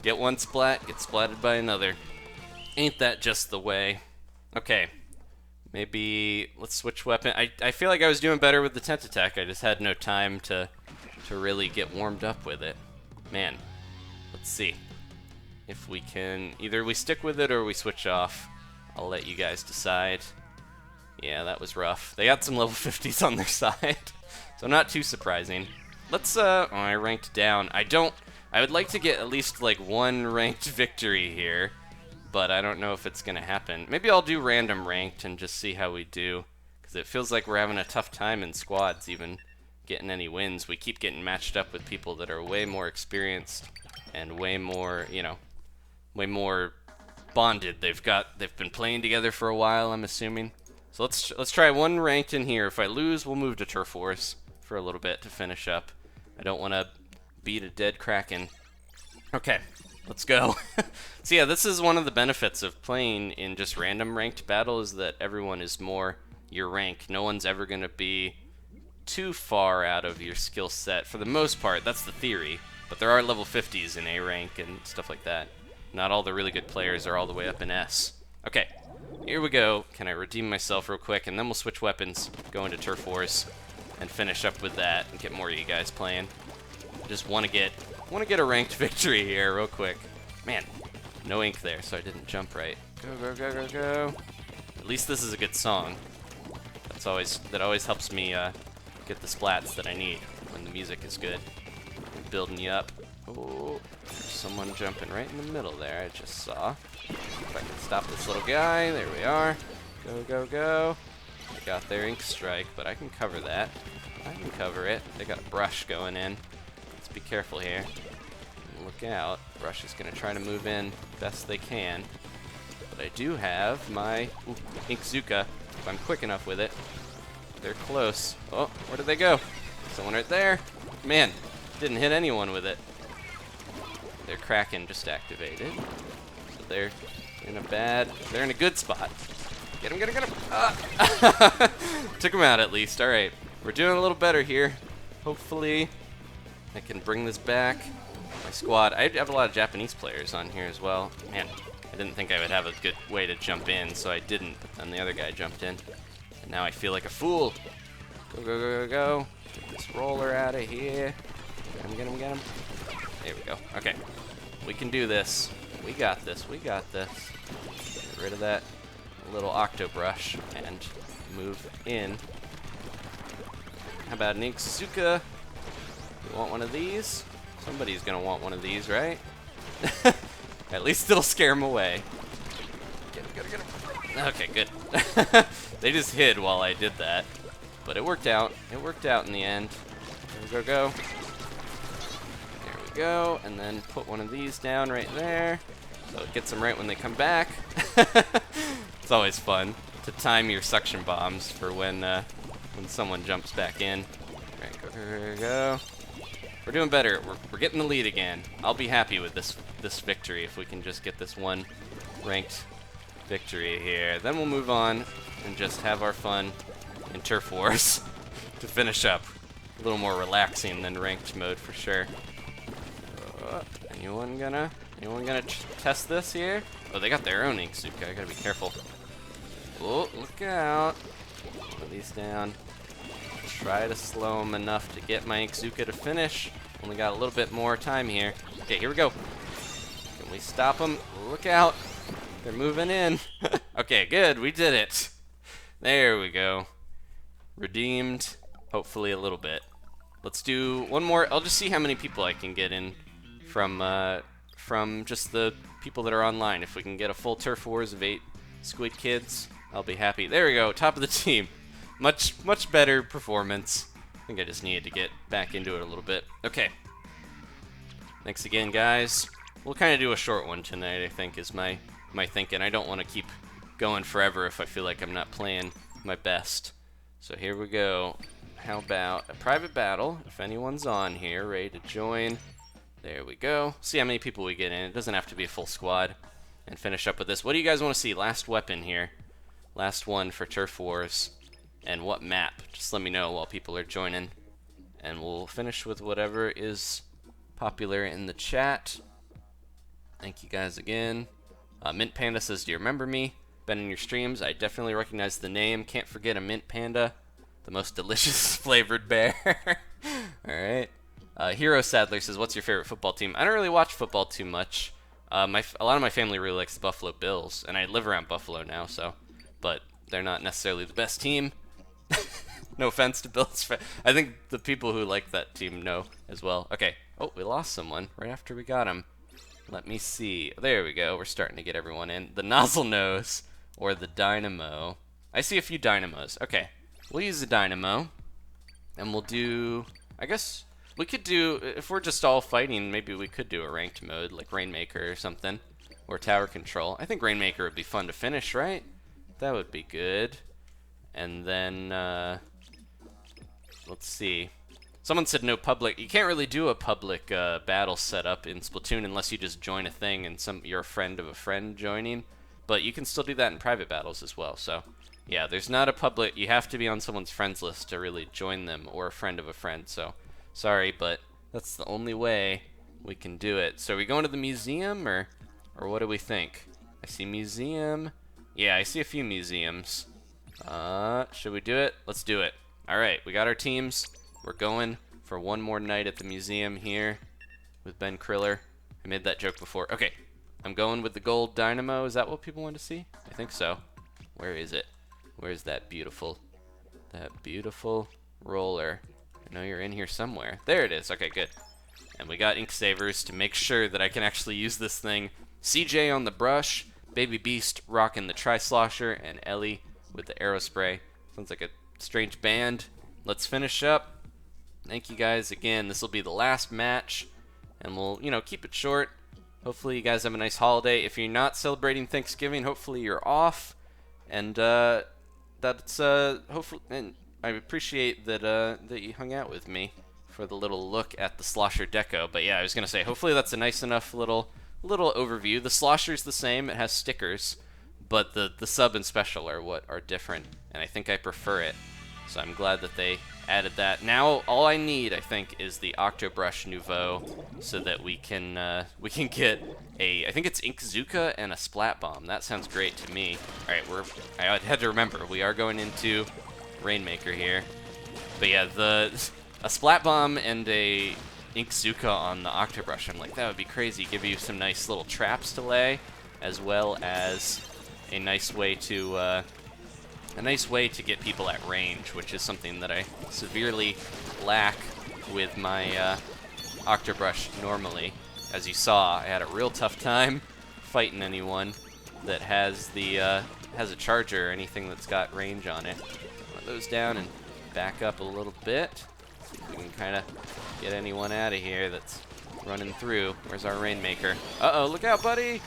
Speaker 1: Get one splat, get splatted by another. Ain't that just the way? Okay. Maybe let's switch weapon. I feel like I was doing better with the Tentatech. I just had no time to really get warmed up with it. Man, let's see if we can, either we stick with it or we switch off. I'll let you guys decide. Yeah, that was rough. They got some level 50s on their side, so not too surprising. Let's, oh, I ranked down. I would like to get at least like one ranked victory here, but I don't know if it's gonna happen. Maybe I'll do random ranked and just see how we do, because it feels like we're having a tough time in squads even getting any wins. We keep getting matched up with people that are way more experienced and way more, you know, way more bonded. They've been playing together for a while, I'm assuming. So let's try one ranked in here. If I lose, we'll move to Turf Wars for a little bit to finish up. I don't want to beat a dead Kraken. Okay, let's go. So yeah, this is one of the benefits of playing in just random ranked battle, is that everyone is more your rank. No one's ever going to be too far out of your skill set. For the most part, that's the theory. But there are level 50s in A rank and stuff like that. Not all the really good players are all the way up in S. Okay, here we go. Can I redeem myself real quick, and then we'll switch weapons, go into Turf Wars, and finish up with that, and get more of you guys playing. Just want to get a ranked victory here real quick. Man, No ink there, so I didn't jump right. Go, go, go, go, go. At least this is a good song. That always helps me get the splats that I need when the music is good. Building you up. Oh, there's someone jumping right in the middle there, I just saw. If I can stop this little guy, there we are. Go, go, go. They got their ink strike, but I can cover that. I can cover it. They got a brush going in. Let's be careful here. Look out. Brush is going to try to move in best they can. But I do have my Inkzuka, if I'm quick enough with it. They're close. Oh, where did they go? Someone right there. Man, didn't hit anyone with it. Their Kraken just activated. So they're in a good spot. Get him, get him, get him. Ah. Took him out at least. All right, we're doing a little better here. Hopefully I can bring this back. My squad, I have a lot of Japanese players on here as well. Man, I didn't think I would have a good way to jump in, so I didn't, but then the other guy jumped in. And now I feel like a fool. Go, go, go, go, go. Get this roller out of here. Get him, get him, get him. There we go. Okay, we can do this. We got this, we got this. Get rid of that little Octobrush and move in. How about an Inkzuka? You want one of these? Somebody's gonna want one of these, right? At least it'll scare him away. Get him, get him, get him. Okay, good. They just hid while I did that. But it worked out. It worked out in the end. Go, go, go. There we go. And then put one of these down right there. So it gets them right when they come back. It's always fun to time your suction bombs for when someone jumps back in. All right, go, go, go, go. We're doing better. We're getting the lead again. I'll be happy with this victory if we can just get this one ranked victory here. Then we'll move on and just have our fun in Turf Wars to finish up. A little more relaxing than ranked mode for sure. Anyone gonna test this here? Oh, they got their own Inkzuka. I gotta be careful. Oh, look out. Put these down. Try to slow them enough to get my Inkzuka to finish. Only got a little bit more time here. Okay, here we go. Can we stop them? Look out. They're moving in. Okay, good. We did it. There we go. Redeemed. Hopefully a little bit. Let's do one more. I'll just see how many people I can get in from just the people that are online. If we can get a full Turf Wars of 8 Squid kids, I'll be happy. There we go. Top of the team. Much better performance. I think I just needed to get back into it a little bit. Okay. Thanks again, guys. We'll kind of do a short one tonight, I think, is my thinking. I don't want to keep going forever if I feel like I'm not playing my best. So here we go. How about a private battle? If anyone's on here, ready to join. There we go. See how many people we get in. It doesn't have to be a full squad. And finish up with this. What do you guys want to see? Last weapon here. Last one for Turf Wars. And what map? Just let me know while people are joining. And we'll finish with whatever is popular in the chat. Thank you guys again. Mint Panda says, do you remember me? Been in your streams. I definitely recognize the name. Can't forget a Mint Panda. The most delicious flavored bear. Alright. Hero Sadler says, what's your favorite football team? I don't really watch football too much. A lot of my family really likes the Buffalo Bills. And I live around Buffalo now, so. But they're not necessarily the best team. No offense to Bills. I think the people who like that team know as well. Okay. Oh, we lost someone right after we got him. Let me see. There we go. We're starting to get everyone in. The Nozzle Nose or the Dynamo. I see a few Dynamos. Okay. We'll use the Dynamo. And we'll do... I guess we could do... If we're just all fighting, maybe we could do a ranked mode like Rainmaker or something. Or Tower Control. I think Rainmaker would be fun to finish, right? That would be good. And then... let's see. Someone said no public. You can't really do a public battle setup in Splatoon unless you just join a thing and you're a friend of a friend joining. But you can still do that in private battles as well. So, yeah, there's not a public. You have to be on someone's friends list to really join them or a friend of a friend. So, sorry, but that's the only way we can do it. So, are we going to the museum or what do we think? I see museum. Yeah, I see a few museums. Should we do it? Let's do it. All right, we got our teams. We're going for one more night at the museum here with Ben Kriller. I made that joke before. Okay, I'm going with the gold dynamo. Is that what people want to see? I think so. Where is it? Where's that beautiful roller? I know you're in here somewhere. There it is. Okay, good. And we got ink savers to make sure that I can actually use this thing. CJ on the brush, Baby Beast rocking the Tri-Slosher, and Ellie with the Aerospray. Sounds like a strange band. Let's finish up. Thank you guys again. This will be the last match, and we'll, keep it short. Hopefully you guys have a nice holiday. If you're not celebrating Thanksgiving, hopefully you're off. And that's hopefully, and I appreciate that that you hung out with me for the little look at the Slosher Deco. But yeah, I was gonna say, hopefully that's a nice enough little overview. The Slosher's the same; it has stickers, but the sub and special are what are different, and I think I prefer it. So I'm glad that they added that. Now all I need, I think, is the Octobrush Nouveau, so that we can get a, I think it's Inkzuka and a Splat Bomb. That sounds great to me. All right, I had to remember we are going into Rainmaker here, but yeah, a Splat Bomb and a Inkzuka on the Octobrush. I'm like, that would be crazy. Give you some nice little traps to lay, as well as a nice way to get people at range, which is something that I severely lack with my Octobrush normally. As you saw, I had a real tough time fighting anyone that has a charger or anything that's got range on it. Put those down and back up a little bit. See if we can kind of get anyone out of here that's running through. Where's our Rainmaker? Uh-oh, look out, buddy!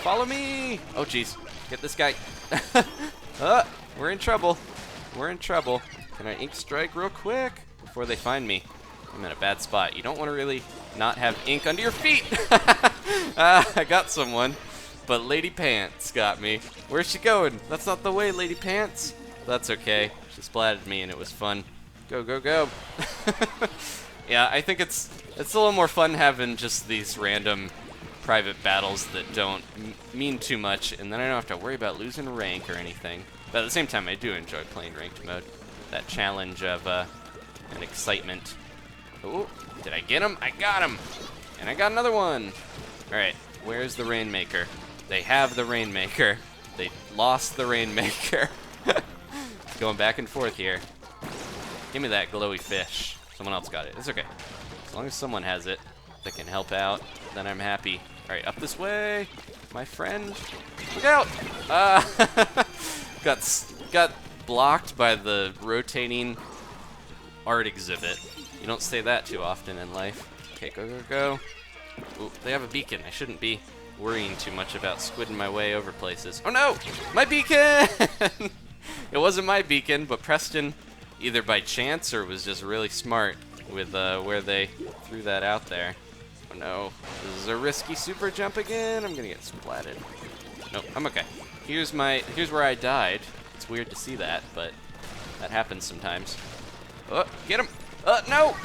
Speaker 1: Follow me! Oh, jeez. Get this guy. We're in trouble. We're in trouble. Can I ink strike real quick before they find me? I'm in a bad spot. You don't want to really not have ink under your feet. I got someone, but Lady Pants got me. Where's she going? That's not the way, Lady Pants. That's okay. She splatted me and it was fun. Go, go, go. Yeah, I think it's a little more fun having just these random private battles that don't mean too much, and then I don't have to worry about losing rank or anything. But at the same time, I do enjoy playing ranked mode. That challenge of an excitement. Oh, did I get him? I got him! And I got another one! Alright, where's the Rainmaker? They have the Rainmaker. They lost the Rainmaker. Going back and forth here. Give me that glowy fish. Someone else got it. It's okay. As long as someone has it that can help out, then I'm happy. Alright, up this way, my friend. Look out! Got blocked by the rotating art exhibit. You don't say that too often in life. Okay, go, go, go. Ooh, they have a beacon. I shouldn't be worrying too much about squidding my way over places. Oh no! My beacon! It wasn't my beacon, but Preston, either by chance or was just really smart with where they threw that out there. Oh no, this is a risky super jump again. I'm gonna get splatted. Nope, I'm okay. Here's where I died. It's weird to see that, but that happens sometimes. Oh, get him! No!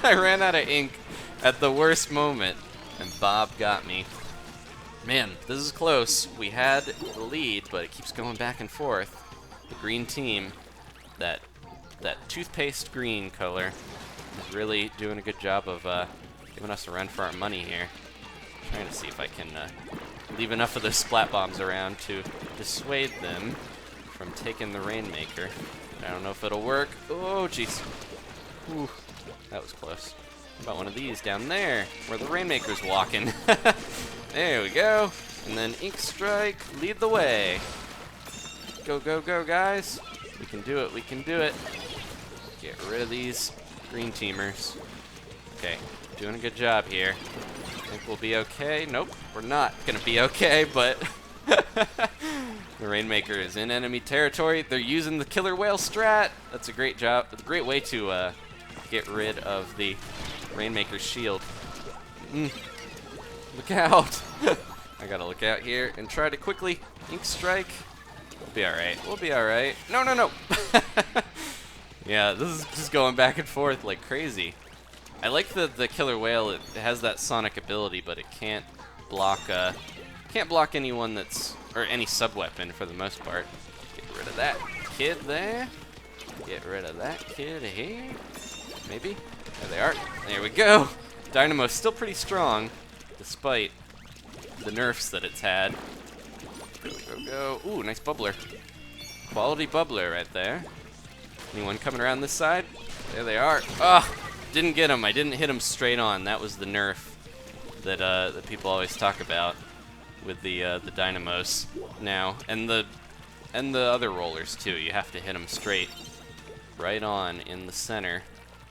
Speaker 1: I ran out of ink at the worst moment, and Bob got me. Man, this is close. We had the lead, but it keeps going back and forth. The green team, that toothpaste green color, is really doing a good job of giving us a run for our money here. I'm trying to see if I can leave enough of those splat bombs around to dissuade them from taking the Rainmaker. I don't know if it'll work. Oh, jeez. Ooh, that was close. How about one of these down there, where the Rainmaker's walking? There we go. And then Ink Strike, lead the way. Go, go, go, guys. We can do it, we can do it. Get rid of these green teamers. Okay, doing a good job here. Think we'll be okay? Nope, we're not gonna be okay, but the Rainmaker is in enemy territory. They're using the killer whale strat. That's a great job. It's a great way to get rid of the Rainmaker's shield. Look out! I gotta look out here and try to quickly Ink Strike. We'll be alright. We'll be alright. No, no, no! Yeah, this is just going back and forth like crazy. I like the killer whale. It has that sonic ability, but it can't block anyone that's, or any sub weapon for the most part. Get rid of that kid there. Get rid of that kid here. Maybe. There they are. There we go. Dynamo's still pretty strong, despite the nerfs that it's had. Go, go, go. Ooh, nice bubbler. Quality bubbler right there. Anyone coming around this side? There they are. Ah, didn't get him. I didn't hit him straight on. That was the nerf that that people always talk about with the dynamos now, and the other rollers too. You have to hit them straight, right on in the center.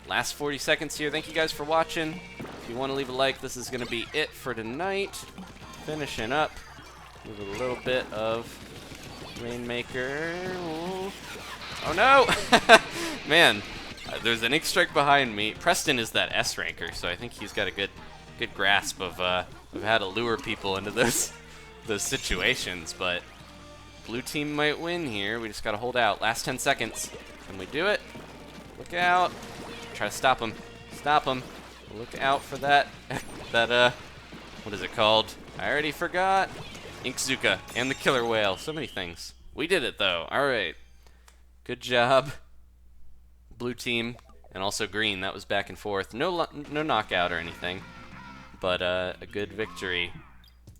Speaker 1: Last 40 seconds here. Thank you guys for watching. If you want to leave a like, this is going to be it for tonight. Finishing up with a little bit of Rainmaker. Ooh. Oh no! Man, there's an ink strike behind me. Preston is that S ranker, so I think he's got a good grasp of how to lure people into those situations. But blue team might win here. We just gotta hold out. Last 10 seconds. Can we do it? Look out! Try to stop him. Stop him. Look out for that. What is it called? I already forgot. Inkzuka and the killer whale. So many things. We did it though. All right. Good job, blue team, and also green. That was back and forth. No knockout or anything, but a good victory.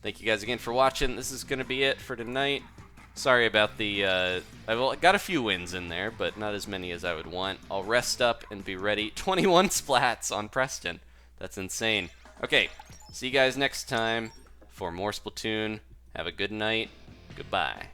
Speaker 1: Thank you guys again for watching. This is going to be it for tonight. Sorry about the... I've got a few wins in there, but not as many as I would want. I'll rest up and be ready. 21 splats on Preston. That's insane. Okay, see you guys next time for more Splatoon. Have a good night. Goodbye.